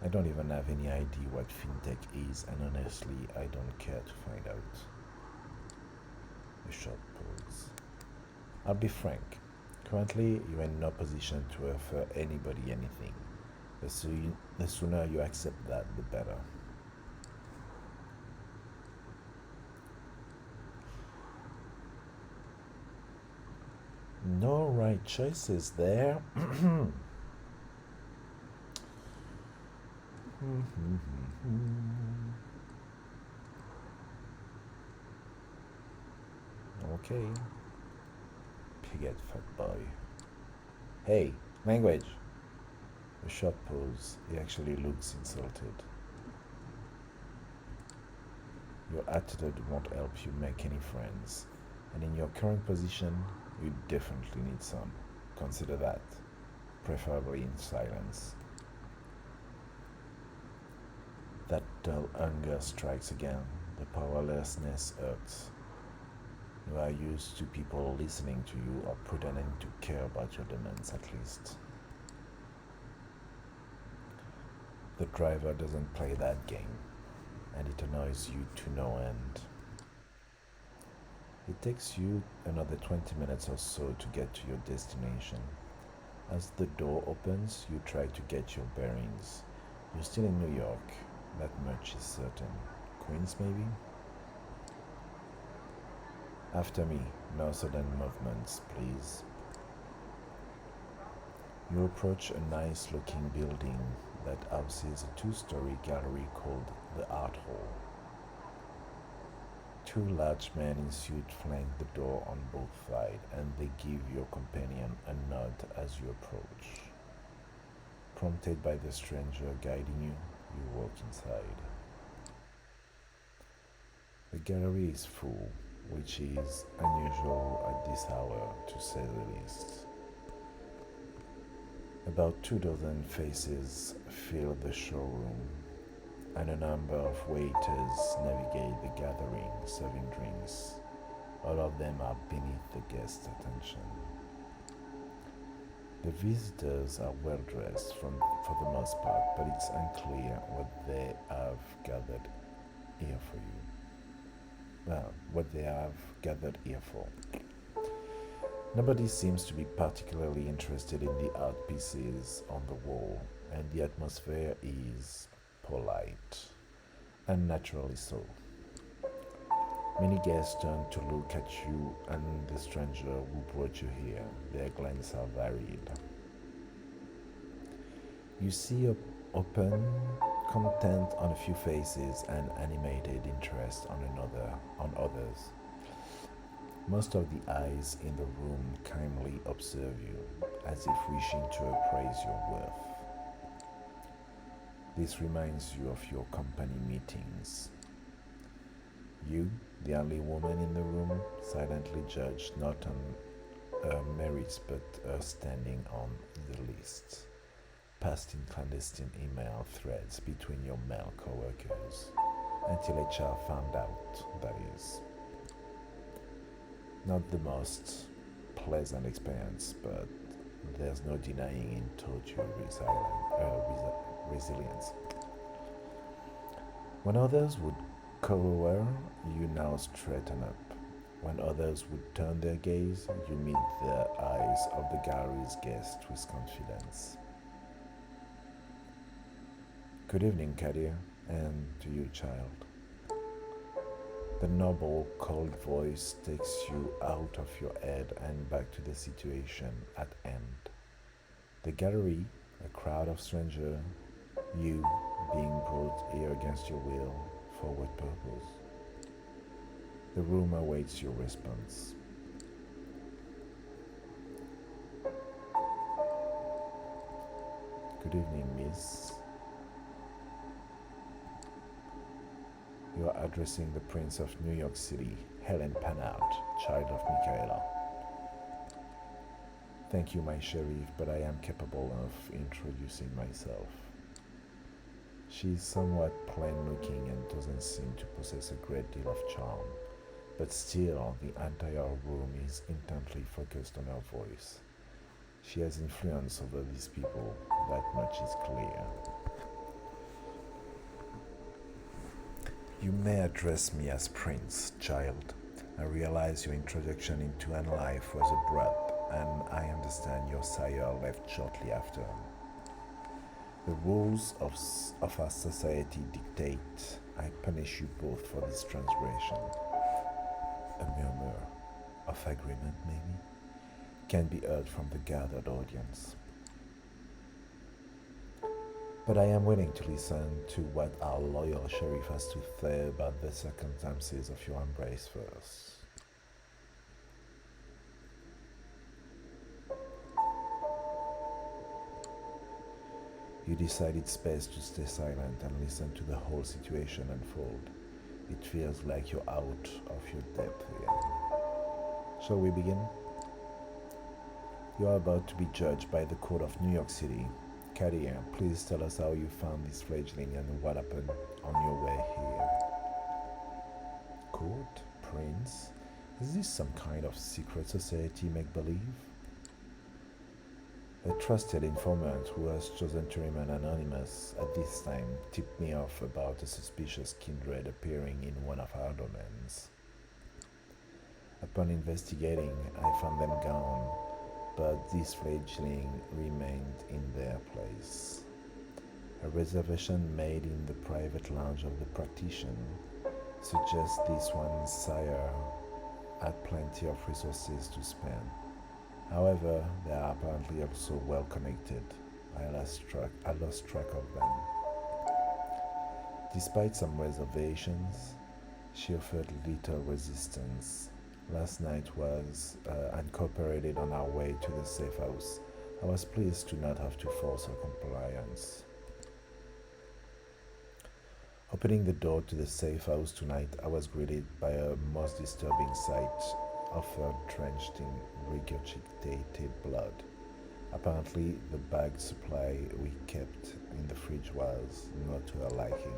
I don't even have any idea what fintech is, and honestly, I don't care to find out. A short pause. I'll be frank. Currently, you're in no position to offer anybody anything. The sooner you accept that, the better. No Right choices there. Okay. Pighead fat boy. Hey, language. A short pause. He actually looks insulted. Your attitude won't help you make any friends, and in your current position, you definitely need some. Consider that, preferably in silence. That dull anger strikes again. The powerlessness hurts. You are used to people listening to you or pretending to care about your demands at least. The driver doesn't play that game, and it annoys you to no end. It takes you another 20 minutes or so to get to your destination. As the door opens, you try to get your bearings. You're still in New York, that much is certain. Queens, maybe? After me, no sudden movements, please. You approach a nice looking building that houses a two-story gallery called the Art Hall. Two large men in suits flank the door on both sides, and they give your companion a nod as you approach. Prompted by the stranger guiding you, you walk inside. The gallery is full, which is unusual at this hour, to say the least. About 2 dozen faces fill the showroom, and a number of waiters navigate the gathering, serving drinks. All of them are beneath the guests' attention. The visitors are well dressed for the most part, but it's unclear what they have gathered here for you. Well, what they have gathered here for. Nobody seems to be particularly interested in the art pieces on the wall, and the atmosphere is polite, unnaturally so. Many guests turn to look at you and the stranger who brought you here. Their glances are varied. You see open content on a few faces and animated interest on others. Most of the eyes in the room kindly observe you, as if wishing to appraise your worth. This reminds you of your company meetings. You, the only woman in the room, silently judged not on her merits but her standing on the list, passed in clandestine email threads between your male coworkers, until HR found out, that is. Not the most pleasant experience, but there's no denying in total resilience. When others would cower, you now straighten up. When others would turn their gaze, you meet the eyes of the gallery's guest with confidence. Good evening, Kadir, and to you, child. The noble, cold voice takes you out of your head and back to the situation at hand. The gallery, a crowd of strangers, you being brought here against your will, for what purpose? The room awaits your response. Good evening, miss. You are addressing the Prince of New York City, Helen Panhard, child of Michaela. Thank you, my sheriff, but I am capable of introducing myself. She is somewhat plain-looking and doesn't seem to possess a great deal of charm, but still the entire room is intently focused on her voice. She has influence over these people, that much is clear. You may address me as Prince, child. I realize your introduction into an life was abrupt, and I understand your sire left shortly after. The rules of our society dictate I punish you both for this transgression. A murmur of agreement, maybe? can be heard from the gathered audience. But I am willing to listen to what our loyal sheriff has to say about the circumstances of your embrace first. You decide it's best to stay silent and listen to the whole situation unfold. It feels like you're out of your depth again. Shall we begin? You are about to be judged by the court of New York City. Katia, please tell us how you found this fledgling and what happened on your way here. Court? Prince? Is this some kind of secret society make-believe? A trusted informant who has chosen to remain anonymous at this time tipped me off about a suspicious kindred appearing in one of our domains. Upon investigating, I found them gone, but this fledgling remained in their place. A reservation made in the private lounge of the practitioner suggests this one's sire had plenty of resources to spend. However, they are apparently also well connected. I lost track of them. Despite some reservations, she offered little resistance. Last night was and cooperated on our way to the safe house. I was pleased to not have to force her compliance. Opening the door to the safe house tonight, I was greeted by a most disturbing sight of her drenched in regurgitated blood. Apparently, the bagged supply we kept in the fridge was not to her liking.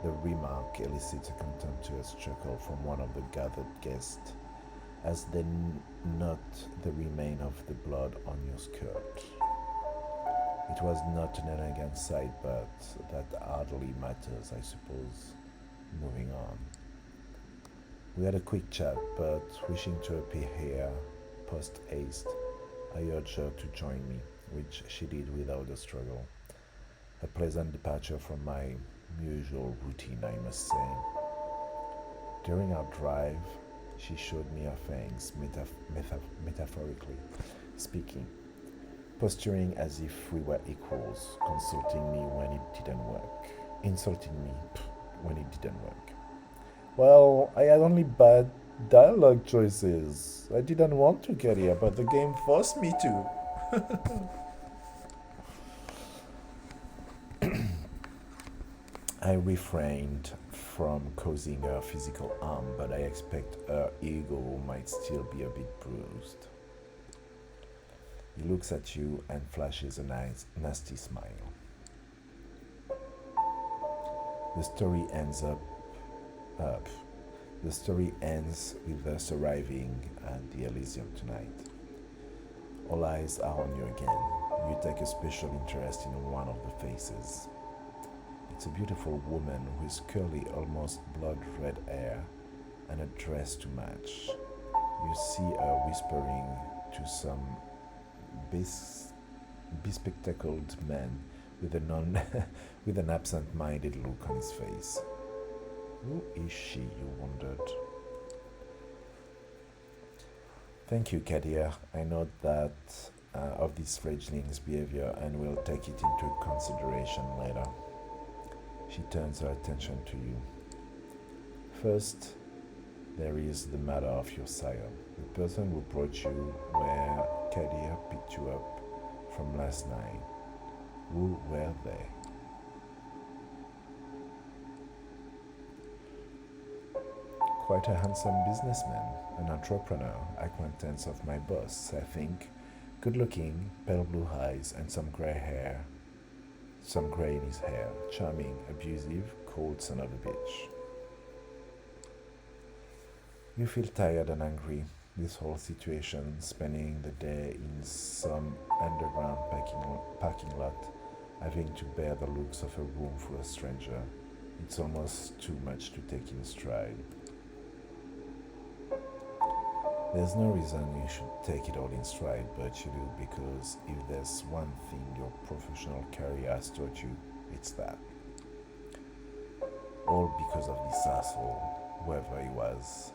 The remark elicits a contemptuous chuckle from one of the gathered guests as they note the remain of the blood on your skirt. It was not an elegant sight, but that hardly matters, I suppose. Moving on. We had a quick chat, but wishing to appear here post haste, I urged her to join me, which she did without a struggle. A pleasant departure from my usual routine, I must say. During our drive, she showed me her fangs, metaphorically speaking, posturing as if we were equals, insulting me when it didn't work. Well, I had only bad dialogue choices. I didn't want to get here, but the game forced me to. I refrained from causing her physical harm, but I expect her ego might still be a bit bruised. He looks at you and flashes a nasty smile. The story ends up. The story ends with us arriving at the Elysium tonight. All eyes are on you again. You take a special interest in one of the faces. It's a beautiful woman with curly, almost blood-red hair and a dress to match. You see her whispering to some bespectacled man with with an absent-minded look on his face. Who is she, you wondered? Thank you, Kadia. I note that of this fledgling's behavior and will take it into consideration later. She turns her attention to you. First, there is the matter of your sire. The person who brought you where Kadia picked you up from last night. Who were they? Quite a handsome businessman, an entrepreneur, acquaintance of my boss, I think. Good looking, pale blue eyes, and some grey hair. Some grey in his hair. Charming, abusive, cold son of a bitch. You feel tired and angry. This whole situation, spending the day in some underground parking lot, having to bear the looks of a room full of stranger. It's almost too much to take in stride. There's no reason you should take it all in stride, but you do, because if there's one thing your professional career has taught you, it's that. All because of this asshole, whoever he was.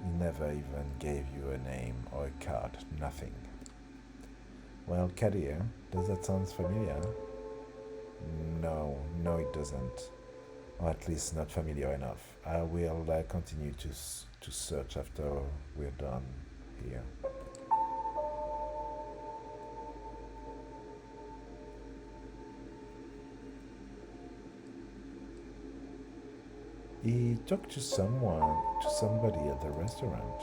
He never even gave you a name or a card, nothing. Well, Kadir, does that sound familiar? No, no, it doesn't. Or at least not familiar enough. I will continue to search after we're done here. He talked to somebody at the restaurant.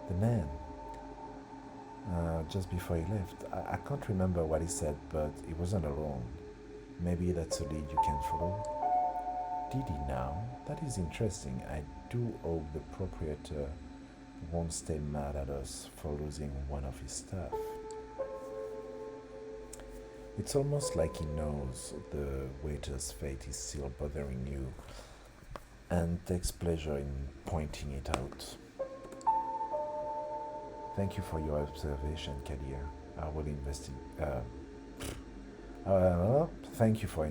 The man, just before he left. I can't remember what he said, but he wasn't alone. Maybe that's a lead you can follow. Did he now? That is interesting. I do hope the proprietor won't stay mad at us for losing one of his staff. It's almost like he knows the waiter's fate is still bothering you and takes pleasure in pointing it out. Thank you for your observation, Kadir. I will investigate. Thank you for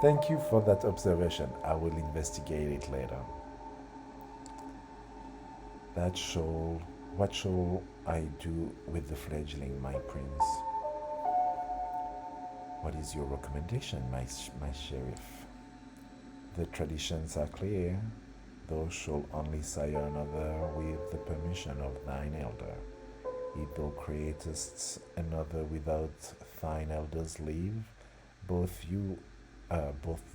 Thank you for that observation. I will investigate it later. What shall I do with the fledgling, my prince? What is your recommendation, my sheriff? The traditions are clear. Thou shalt only sire another with the permission of thine elder. If thou createst another without thine elder's leave, both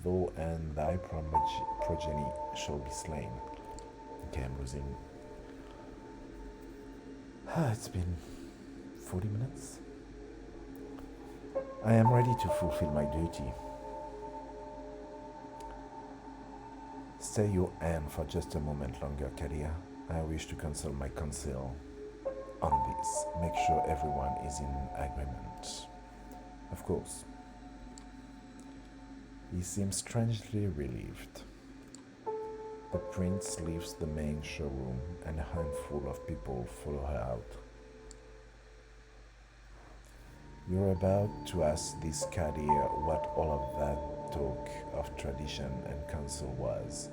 thou and thy progeny shall be slain. Okay, I'm losing. It's been 40 minutes. I am ready to fulfill my duty. Stay your hand for just a moment longer, Kadir. I wish to consult my council on this. Make sure everyone is in agreement. Of course. He seems strangely relieved. The prince leaves the main showroom and a handful of people follow her out. You're about to ask this Kadir what all of that talk of tradition and council was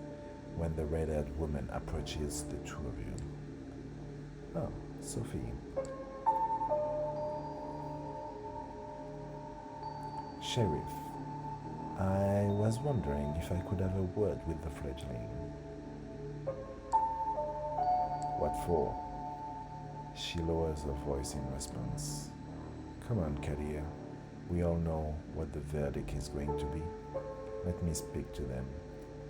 when the red-haired woman approaches the two of you. Oh, Sophie. Sheriff, I was wondering if I could have a word with the fledgling. What for? She lowers her voice in response. Come on, Kadir. We all know what the verdict is going to be. Let me speak to them.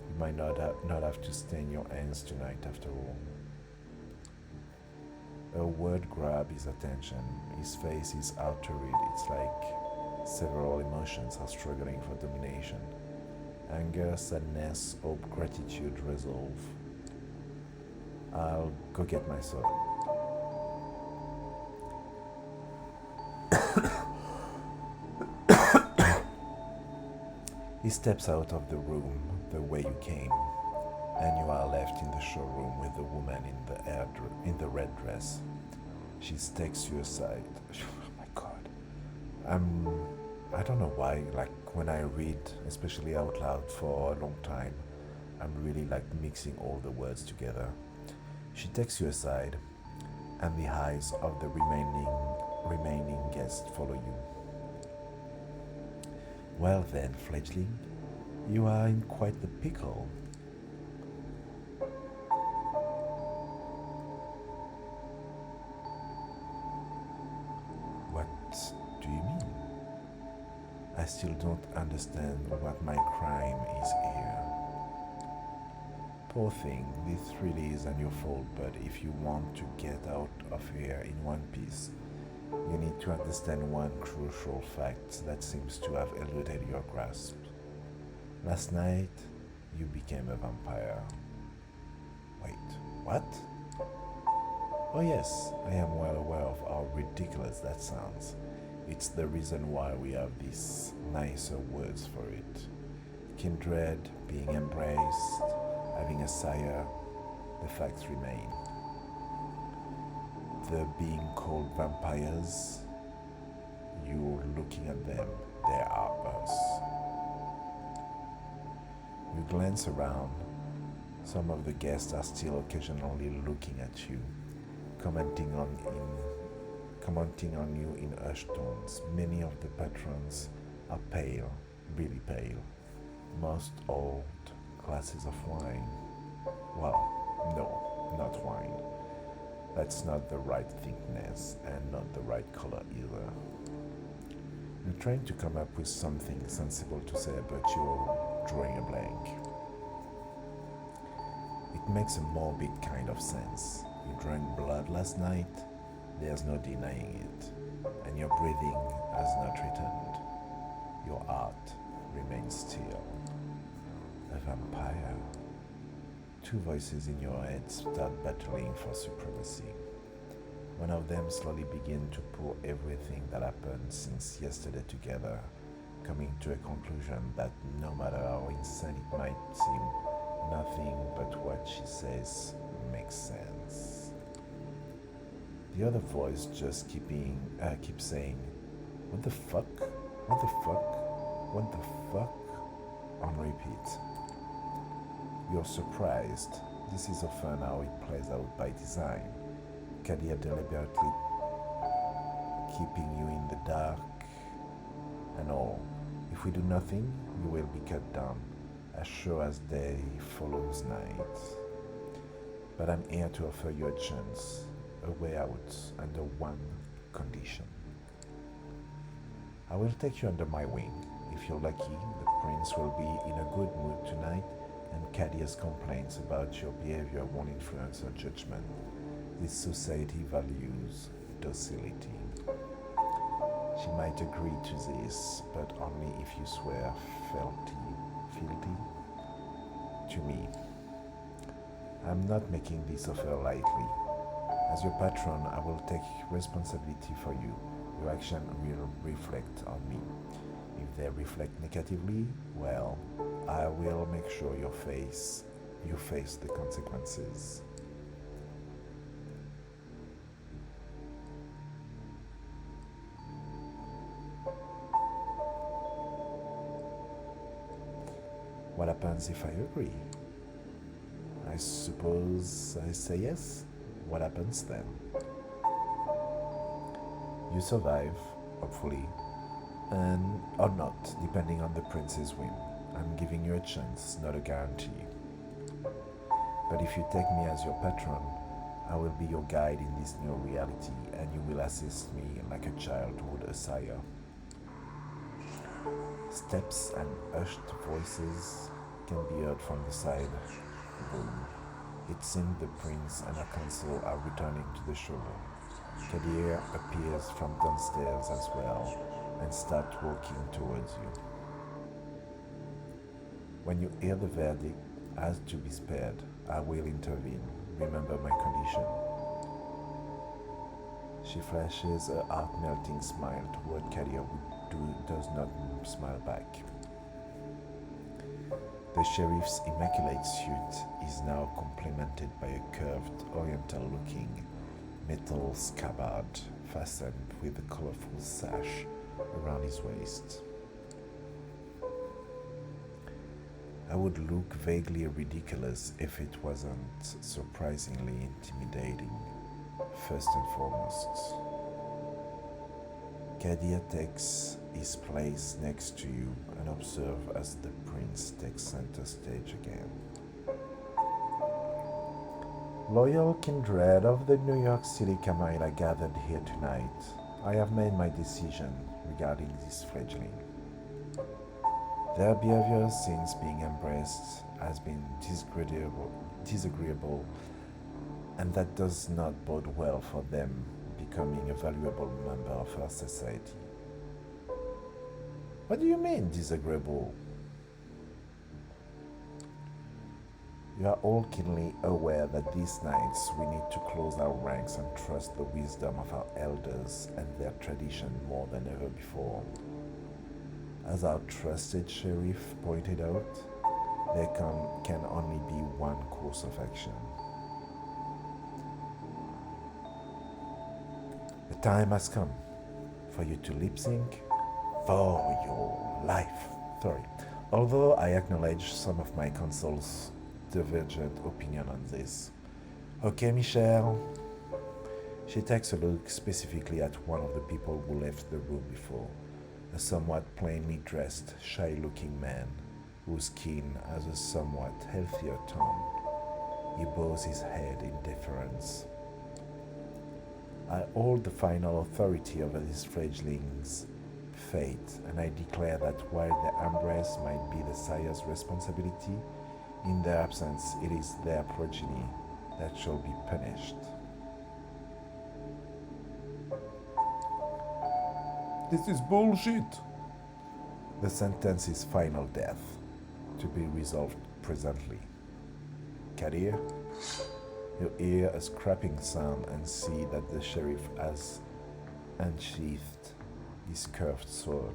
You might not have to stain your hands tonight after all. A word grabbed his attention. His face is altered. It's like several emotions are struggling for domination. Anger, sadness, hope, gratitude, resolve. I'll go get my sword. He steps out of the room the way you came, and you are left in the showroom with the woman in the red dress. She takes you aside. Oh my God, I don't know why. Like when I read, especially out loud for a long time, I'm really like mixing all the words together. She takes you aside, and the eyes of the remaining guests follow you. Well then, fledgling, you are in quite the pickle. What do you mean? I still don't understand what my crime is here. Poor thing, this really isn't your fault, but if you want to get out of here in one piece, you need to understand one crucial fact that seems to have eluded your grasp. Last night, you became a vampire. Wait, what? Oh yes, I am well aware of how ridiculous that sounds. It's the reason why we have these nicer words for it. Kindred, being embraced, having a sire, the facts remain. The being called vampires, you're looking at them, they are us. You glance around, Some of the guests are still occasionally looking at you, commenting on you in hushed tones. Many of the patrons are pale, really pale. Most hold glasses of wine. Well, no, not wine. That's not the right thickness and not the right color either. You're trying to come up with something sensible to say, but you're drawing a blank. It makes a morbid kind of sense. You drank blood last night, there's no denying it, and your breathing has not returned. Your heart remains still. A vampire. Two voices in your head start battling for supremacy. One of them slowly begins to pull everything that happened since yesterday together, coming to a conclusion that no matter how insane it might seem, nothing but what she says makes sense. The other voice just keeps saying, "What the fuck? What the fuck? What the fuck?" on repeat. You're surprised. This is often how it plays out by design. Kadia deliberately keeping you in the dark and all. If we do nothing, you will be cut down, as sure as day follows night. But I'm here to offer you a chance, a way out, under one condition. I will take you under my wing. If you're lucky, the prince will be in a good mood tonight, and Kadia's complaints about your behavior won't influence her judgment. This society values docility. She might agree to this, but only if you swear fealty to me. I'm not making this offer lightly. As your patron, I will take responsibility for you. Your action will reflect on me. If they reflect negatively, well, I will make sure you face the consequences. What happens if I agree? I suppose I say yes. What happens then? You survive, hopefully, and or not, depending on the prince's whim. I'm giving you a chance, not a guarantee. But if you take me as your patron, I will be your guide in this new reality, and you will assist me like a child would a sire. Steps and hushed voices can be heard from the side room. It seems the prince and a council are returning to the showroom. Kadir appears from downstairs as well and starts walking towards you. When you hear the verdict has to be spared, I will intervene. Remember my condition. She flashes a heart-melting smile toward Kadir, who does not smile back. The sheriff's immaculate suit is now complemented by a curved, oriental-looking metal scabbard fastened with a colorful sash around his waist. I would look vaguely ridiculous if it wasn't surprisingly intimidating, first and foremost. Kadia takes his place next to you and observe as the prince takes center stage again. Loyal kindred of the New York City Camarilla gathered here tonight, I have made my decision regarding this fledgling. Their behavior since being embraced has been disagreeable, and that does not bode well for them becoming a valuable member of our society. What do you mean, disagreeable? You are all keenly aware that these nights we need to close our ranks and trust the wisdom of our elders and their tradition more than ever before. As our trusted sheriff pointed out, there can only be one course of action. The time has come for you to lip sync for your life. Although I acknowledge some of my counsel's divergent opinion on this. Okay, Michelle. She takes a look specifically at one of the people who left the room before, a somewhat plainly dressed, shy-looking man whose skin has a somewhat healthier tone. He bows his head in deference. I hold the final authority over this fledgling's fate, and I declare that while their embrace might be the sire's responsibility, in their absence it is their progeny that shall be punished. This is bullshit. The sentence is final death, to be resolved presently. Kadir, you hear a scraping sound and see that the sheriff has unsheathed his curved sword.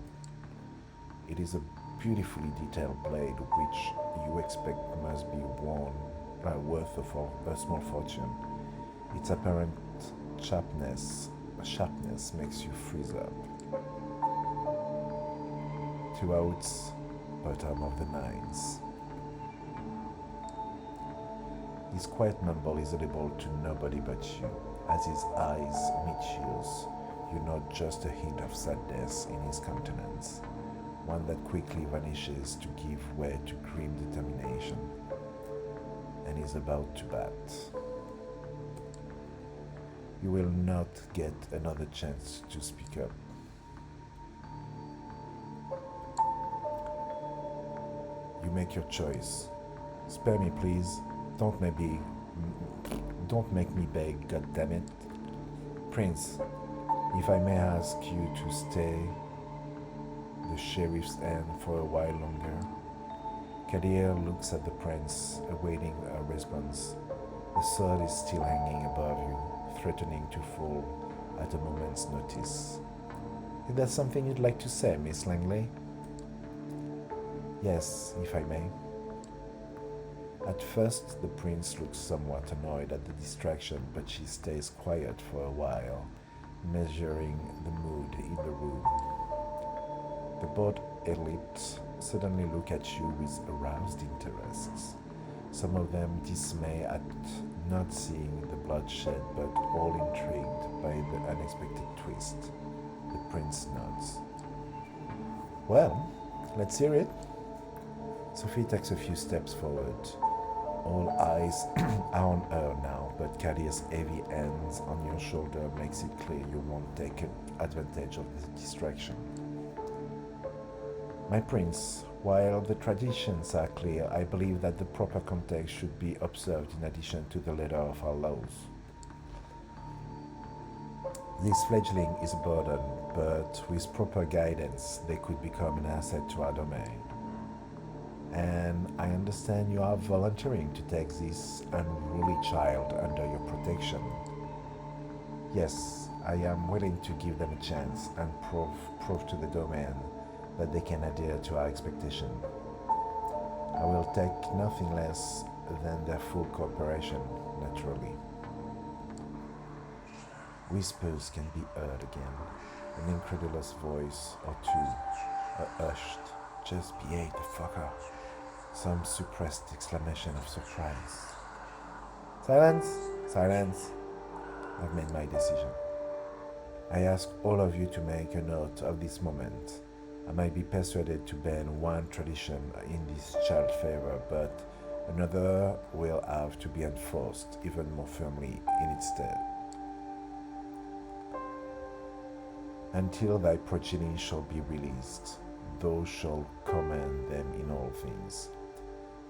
It is a beautifully detailed blade which you expect must be worth a small fortune. Its apparent sharpness makes you freeze up. Throughout bottom of the nines. His quiet mumble is audible to nobody but you. As his eyes meet yours, you note just a hint of sadness in his countenance, one that quickly vanishes to give way to grim determination, and is about to bat. You will not get another chance to speak up. You make your choice. Spare me, please. Don't make me beg, goddammit. Prince, if I may ask you to stay the sheriff's end for a while longer. Kadir looks at the prince, awaiting a response. The sword is still hanging above you, threatening to fall at a moment's notice. Is there something you'd like to say, Miss Langley? Yes, if I may. At first, the prince looks somewhat annoyed at the distraction, but she stays quiet for a while, measuring the mood in the room. The board elite suddenly look at you with aroused interests. Some of them dismay at not seeing the bloodshed, but all intrigued by the unexpected twist. The prince nods. Well, let's hear it. Sophie takes a few steps forward. All eyes are on her now, but Kadir's heavy hands on your shoulder makes it clear you won't take advantage of the distraction. My prince, while the traditions are clear, I believe that the proper context should be observed in addition to the letter of our laws. This fledgling is a burden, but with proper guidance, they could become an asset to our domain. And I understand you are volunteering to take this unruly child under your protection. Yes, I am willing to give them a chance and prove to the domain that they can adhere to our expectation. I will take nothing less than their full cooperation, naturally. Whispers can be heard again, an incredulous voice or two, a hushed, just behave the fucker, some suppressed exclamation of surprise. Silence! Silence! I've made my decision. I ask all of you to make a note of this moment. I might be persuaded to ban one tradition in this child's favor, but another will have to be enforced even more firmly in its stead. Until thy progeny shall be released, thou shalt command them in all things.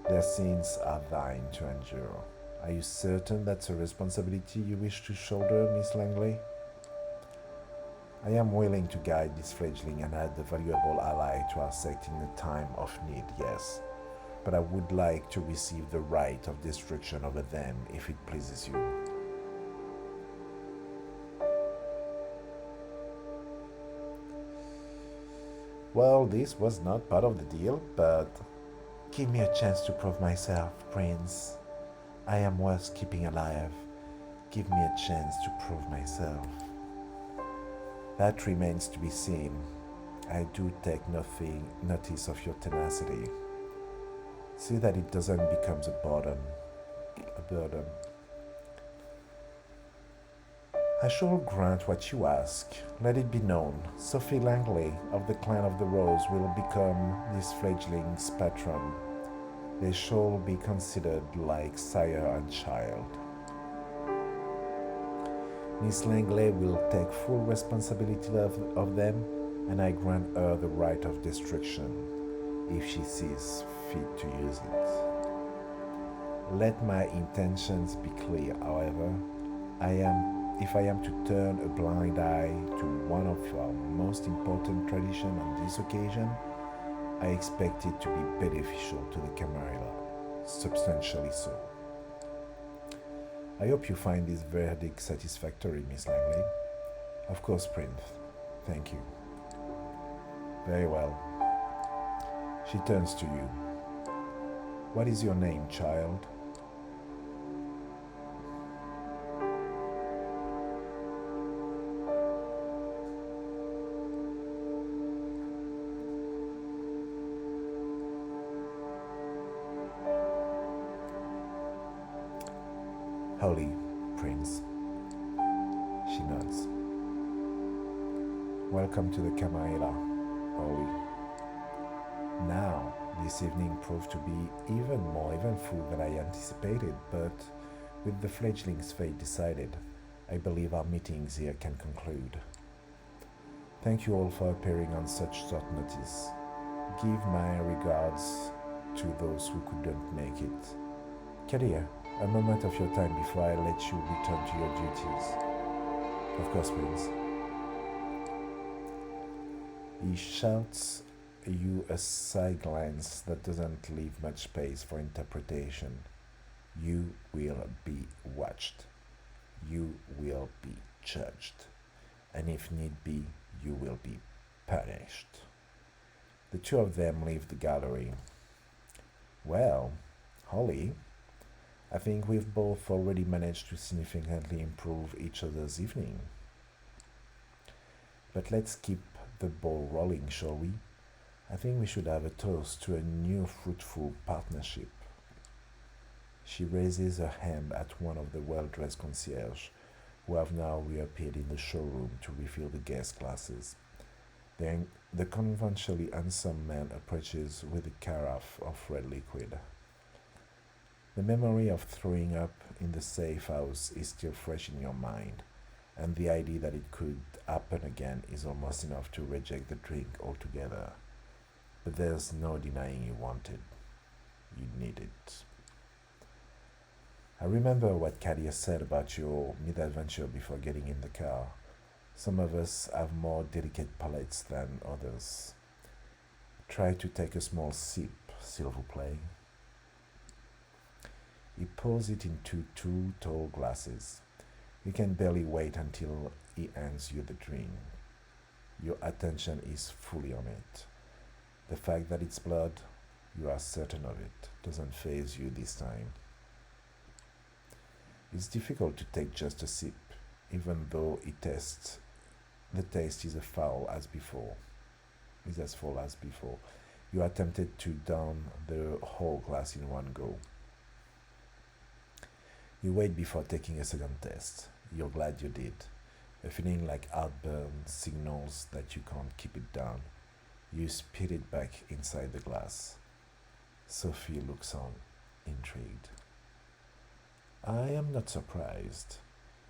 Their sins are thine to endure. Are you certain that's a responsibility you wish to shoulder, Miss Langley? I am willing to guide this fledgling and add a valuable ally to our sect in the time of need, yes. But I would like to receive the right of destruction over them if it pleases you. Well, this was not part of the deal, but give me a chance to prove myself, Prince. I am worth keeping alive. Give me a chance to prove myself. That remains to be seen. I do take notice of your tenacity. See that it doesn't become a burden. A burden. I shall grant what you ask. Let it be known, Sophie Langley of the Clan of the Rose will become this fledgling's patron. They shall be considered like sire and child. Miss Langley will take full responsibility of them, and I grant her the right of destruction if she sees fit to use it. Let my intentions be clear, however. If I am to turn a blind eye to one of our most important traditions on this occasion, I expect it to be beneficial to the Camarilla, substantially so. I hope you find this verdict satisfactory, Miss Langley. Of course, Prince. Thank you. Very well. She turns to you. What is your name, child? Holly, Prince. She nods. Welcome to the Camarilla, Holly. Now, this evening proved to be even more eventful than I anticipated, but with the fledgling's fate decided, I believe our meetings here can conclude. Thank you all for appearing on such short notice. Give my regards to those who couldn't make it. Kadir, a moment of your time before I let you return to your duties. Of course, Prince. He shouts you a side glance that doesn't leave much space for interpretation. You will be watched. You will be judged. And if need be, you will be punished. The two of them leave the gallery. Well, Holly, I think we've both already managed to significantly improve each other's evening. But let's keep the ball rolling, shall we? I think we should have a toast to a new fruitful partnership. She raises her hand at one of the well-dressed concierge, who have now reappeared in the showroom to refill the guest glasses. Then the conventionally handsome man approaches with a carafe of red liquid. The memory of throwing up in the safe house is still fresh in your mind, and the idea that it could happen again is almost enough to reject the drink altogether. But there's no denying you want it. You need it. I remember what Kadia said about your mid-adventure before getting in the car. Some of us have more delicate palates than others. Try to take a small sip, s'il vous plaît. He pours it into two tall glasses. You can barely wait until he hands you the drink. Your attention is fully on it. The fact that it's blood, you are certain of it, doesn't faze you this time. It's difficult to take just a sip, even though the taste is as foul as before. You are tempted to down the whole glass in one go. You wait before taking a second test. You're glad you did. A feeling like heartburn signals that you can't keep it down. You spit it back inside the glass. Sophie looks on, intrigued. I am not surprised.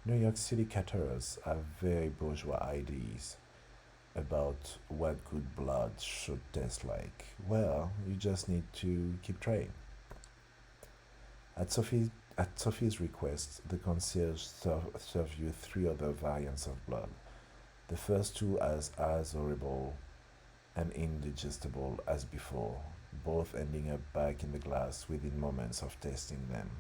New York City caterers have very bourgeois ideas about what good blood should taste like. Well, you just need to keep trying. At Sophie's request, the concierge served you three other variants of blood. The first two as horrible and indigestible as before, both ending up back in the glass within moments of tasting them.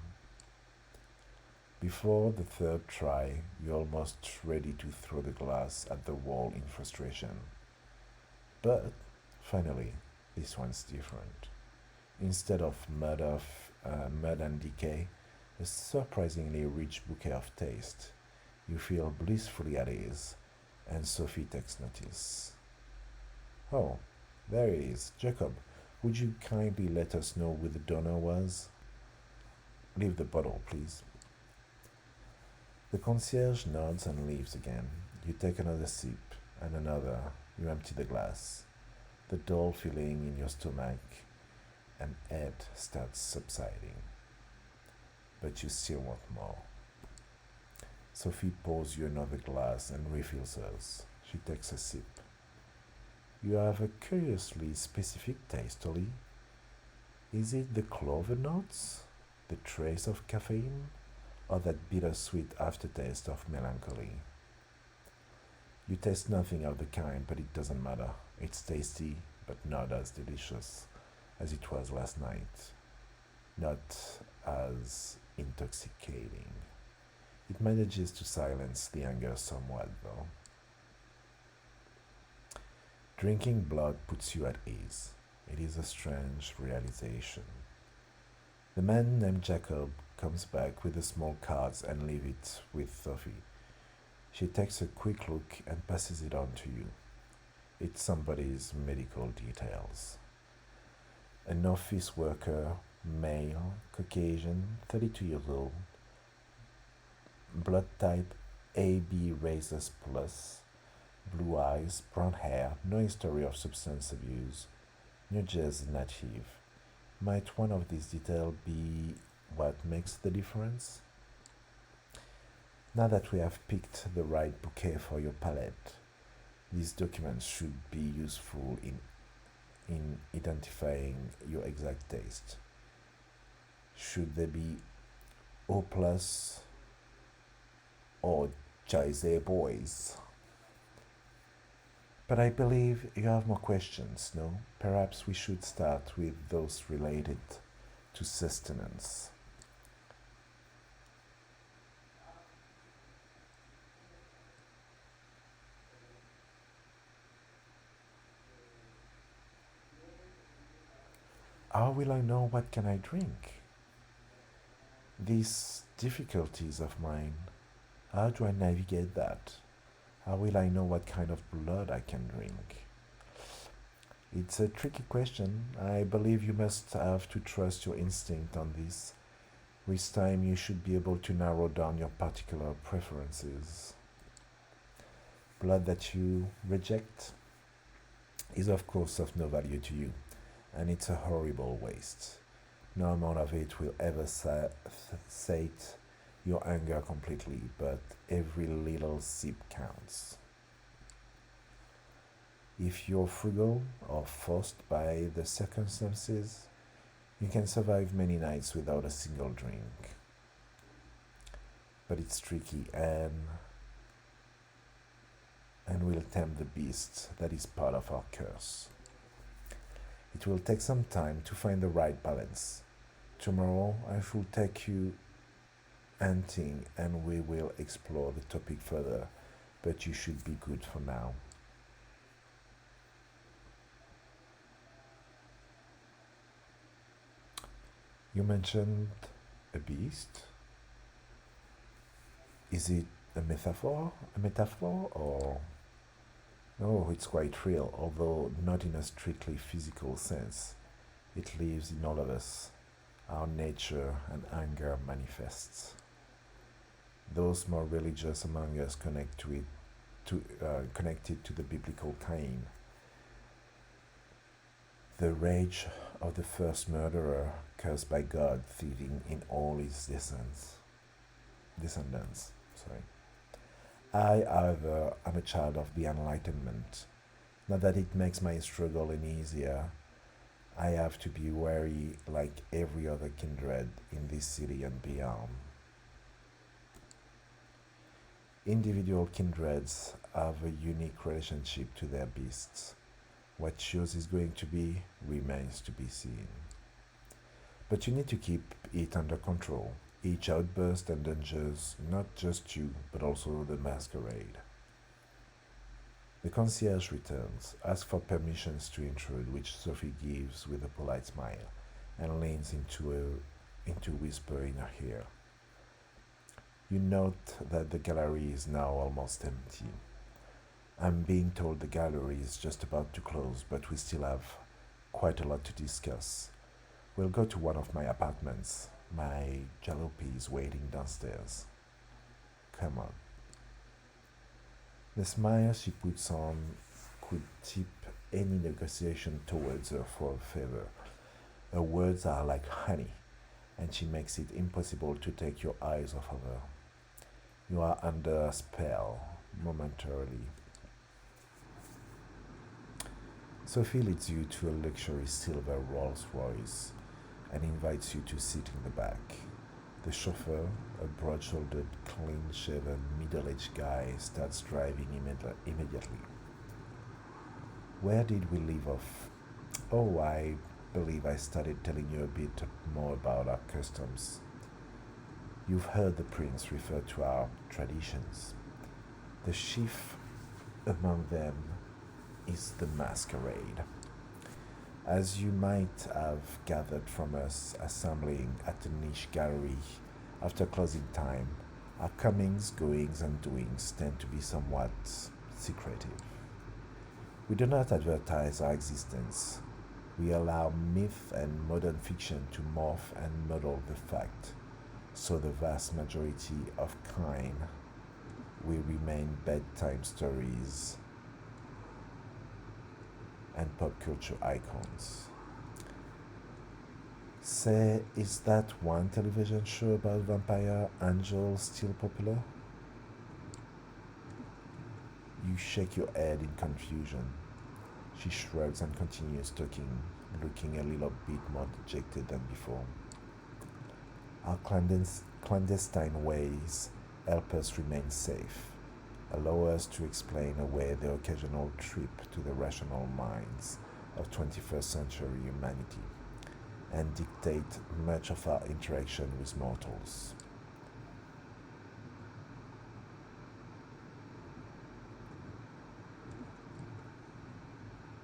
Before the third try, you're almost ready to throw the glass at the wall in frustration. But finally, this one's different. Instead of mud and decay, a surprisingly rich bouquet of taste. You feel blissfully at ease, and Sophie takes notice. Oh, there he is, Jacob. Would you kindly let us know who the donor was? Leave the bottle, please. The concierge nods and leaves again. You take another sip and another. You empty the glass. The dull feeling in your stomach and head starts subsiding. But you still want more. Sophie pours you another glass and refills hers. She takes a sip. You have a curiously specific taste, Ollie. Is it the clover notes, the trace of caffeine, or that bittersweet aftertaste of melancholy? You taste nothing of the kind, but it doesn't matter. It's tasty, but not as delicious as it was last night. Not as intoxicating. It manages to silence the anger somewhat, though. Drinking blood puts you at ease. It is a strange realization. The man named Jacob comes back with the small cards and leaves it with Sophie. She takes a quick look and passes it on to you. It's somebody's medical details. An office worker, male, Caucasian, 32 years old, blood type AB rhesus plus, blue eyes, brown hair, no history of substance abuse, New Jersey native. Might one of these details be what makes the difference? Now that we have picked the right bouquet for your palette, these documents should be useful in identifying your exact taste. Should they be O plus or Jose boys? But I believe you have more questions, no? Perhaps we should start with those related to sustenance. How will I know what can I drink? These difficulties of mine, how do I navigate that? How will I know what kind of blood I can drink? It's a tricky question. I believe you must have to trust your instinct on this. With time, you should be able to narrow down your particular preferences. Blood that you reject is, of course, of no value to you, and it's a horrible waste. No amount of it will ever sate your anger completely, but every little sip counts. If you're frugal or forced by the circumstances, you can survive many nights without a single drink. But it's tricky and will tempt the beast that is part of our curse. It will take some time to find the right balance. Tomorrow I shall take you hunting and we will explore the topic further, but you should be good for now. You mentioned a beast. Is it a metaphor? A metaphor or no, it's quite real, although not in a strictly physical sense. It lives in all of us. Our nature and anger manifests. Those more religious among us connected to the biblical Cain. The rage of the first murderer, cursed by God, feeding in all his descendants. Sorry. I, however, am a child of the Enlightenment. Not that it makes my struggle any easier. I have to be wary like every other kindred in this city and beyond. Individual kindreds have a unique relationship to their beasts. What yours is going to be remains to be seen. But you need to keep it under control. Each outburst endangers not just you, but also the masquerade. The concierge returns, asks for permissions to intrude, which Sophie gives with a polite smile, and leans into whisper in her ear. You note that the gallery is now almost empty. I'm being told the gallery is just about to close, but we still have quite a lot to discuss. We'll go to one of my apartments. My jalopy is waiting downstairs. Come on. The smile she puts on could tip any negotiation towards her for a favor. Her words are like honey, and she makes it impossible to take your eyes off of her. You are under a spell momentarily. Sophie leads you to a luxury silver Rolls Royce and invites you to sit in the back. The chauffeur, a broad shouldered, clean shaven, middle aged guy, starts driving immediately. Where did we leave off? Oh, I believe I started telling you a bit more about our customs. You've heard the prince refer to our traditions. The chief among them is the masquerade. As you might have gathered from us assembling at a niche gallery after closing time, our comings, goings, and doings tend to be somewhat secretive. We do not advertise our existence. We allow myth and modern fiction to morph and muddle the fact, so the vast majority of kind will remain bedtime stories and pop culture icons. Say, is that one television show about vampire angels still popular? You shake your head in confusion. She shrugs and continues talking, looking a little bit more dejected than before. Our clandestine ways help us remain safe, allow us to explain away the occasional trip to the rational minds of 21st century humanity, and dictate much of our interaction with mortals.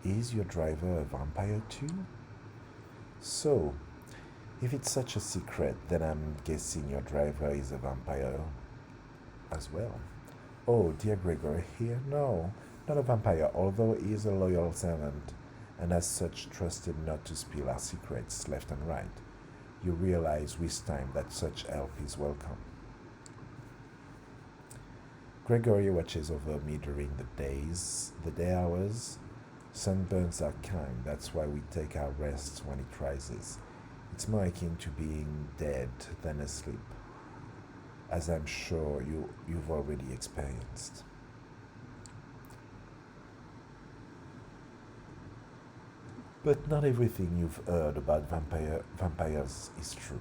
Is your driver a vampire too? So, if it's such a secret, then I'm guessing your driver is a vampire as well. Oh, dear Gregory here? No, not a vampire, although he is a loyal servant, and as such trusted not to spill our secrets left and right. You realize with time that such help is welcome. Gregory watches over me during the day hours. Sunburns are kind, that's why we take our rests when it rises. It's more akin to being dead than asleep, as I'm sure you've already experienced. But not everything you've heard about vampires is true.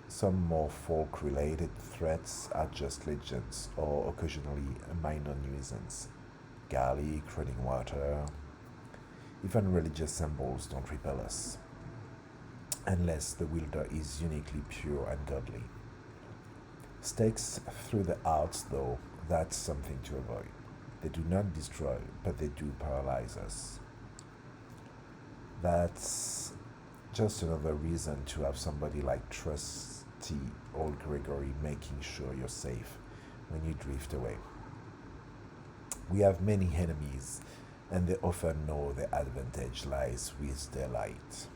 Some more folk related threats are just legends or occasionally a minor nuisance. Garlic, running water, even religious symbols don't repel us, unless the wielder is uniquely pure and godly. Stakes through the hearts, though, that's something to avoid. They do not destroy, but they do paralyze us. That's just another reason to have somebody like trusty old Gregory making sure you're safe when you drift away. We have many enemies, and they often know the advantage lies with their light.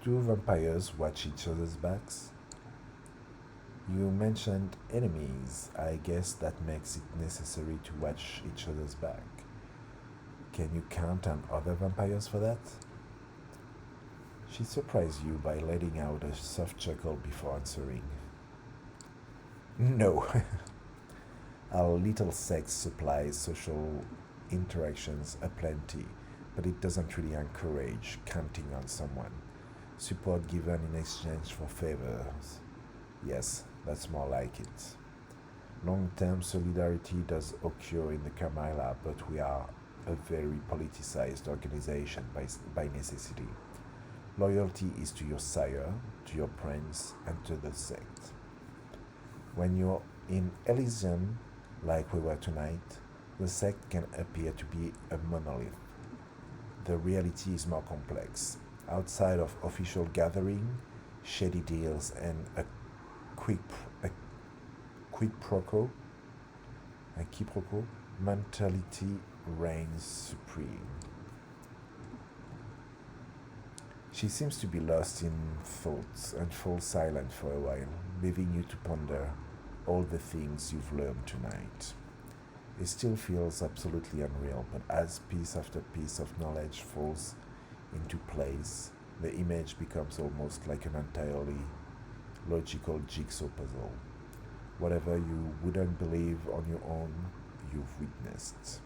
Do vampires watch each other's backs? You mentioned enemies. I guess that makes it necessary to watch each other's back. Can you count on other vampires for that? She surprised you by letting out a soft chuckle before answering. No. Our little sex supplies social interactions aplenty, but it doesn't really encourage counting on someone. Support given in exchange for favors. Yes, that's more like it. Long term solidarity does occur in the Kamala, but we are a very politicized organization by necessity. Loyalty is to your sire, to your prince, and to the sect. When you're in Elysium, like we were tonight, the sect can appear to be a monolith. The reality is more complex. Outside of official gathering, shady deals, and quick, a quid pro quo, a quiproquo, mentality reigns supreme. She seems to be lost in thoughts and falls silent for a while, leaving you to ponder all the things you've learned tonight. It still feels absolutely unreal, but as piece after piece of knowledge falls into place, the image becomes almost like an entirely logical jigsaw puzzle. Whatever you wouldn't believe on your own, you've witnessed.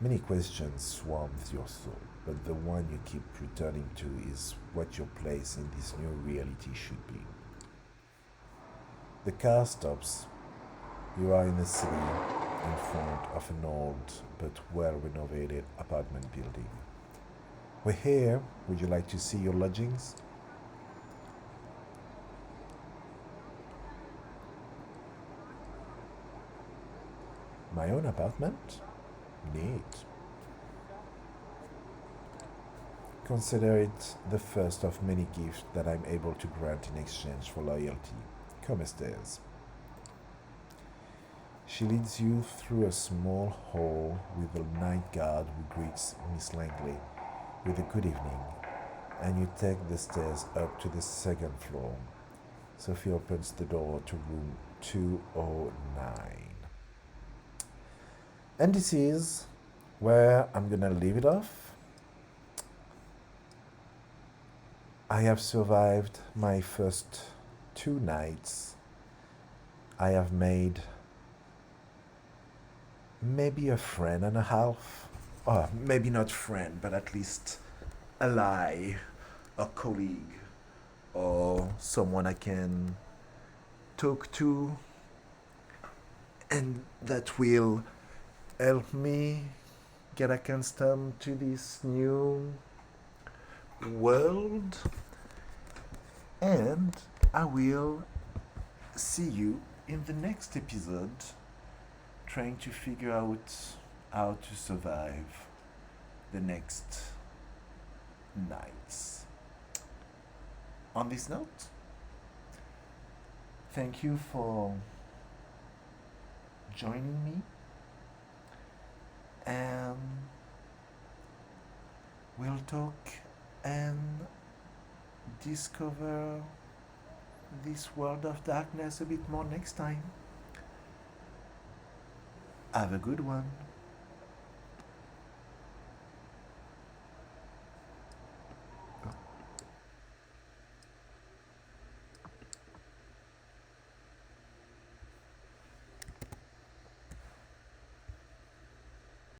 Many questions swarm your soul, but the one you keep returning to is what your place in this new reality should be. The car stops. You are in a city in front of an old but well renovated apartment building. We're here. Would you like to see your lodgings? My own apartment? Neat. Consider it the first of many gifts that I'm able to grant in exchange for loyalty. Come upstairs. She leads you through a small hall with a night guard who greets Miss Langley with a good evening, and you take the stairs up to the second floor. Sophie opens the door to room 209. And this is where I'm gonna leave it off. I have survived my first 2 nights. I have made maybe a friend and a half. Or maybe not friend, but at least ally, a colleague, or someone I can talk to and that will help me get accustomed to this new world. And I will see you in the next episode trying to figure out how to survive the next nights. On this note, thank you for joining me, and we'll talk and discover this world of darkness a bit more next time. Have a good one.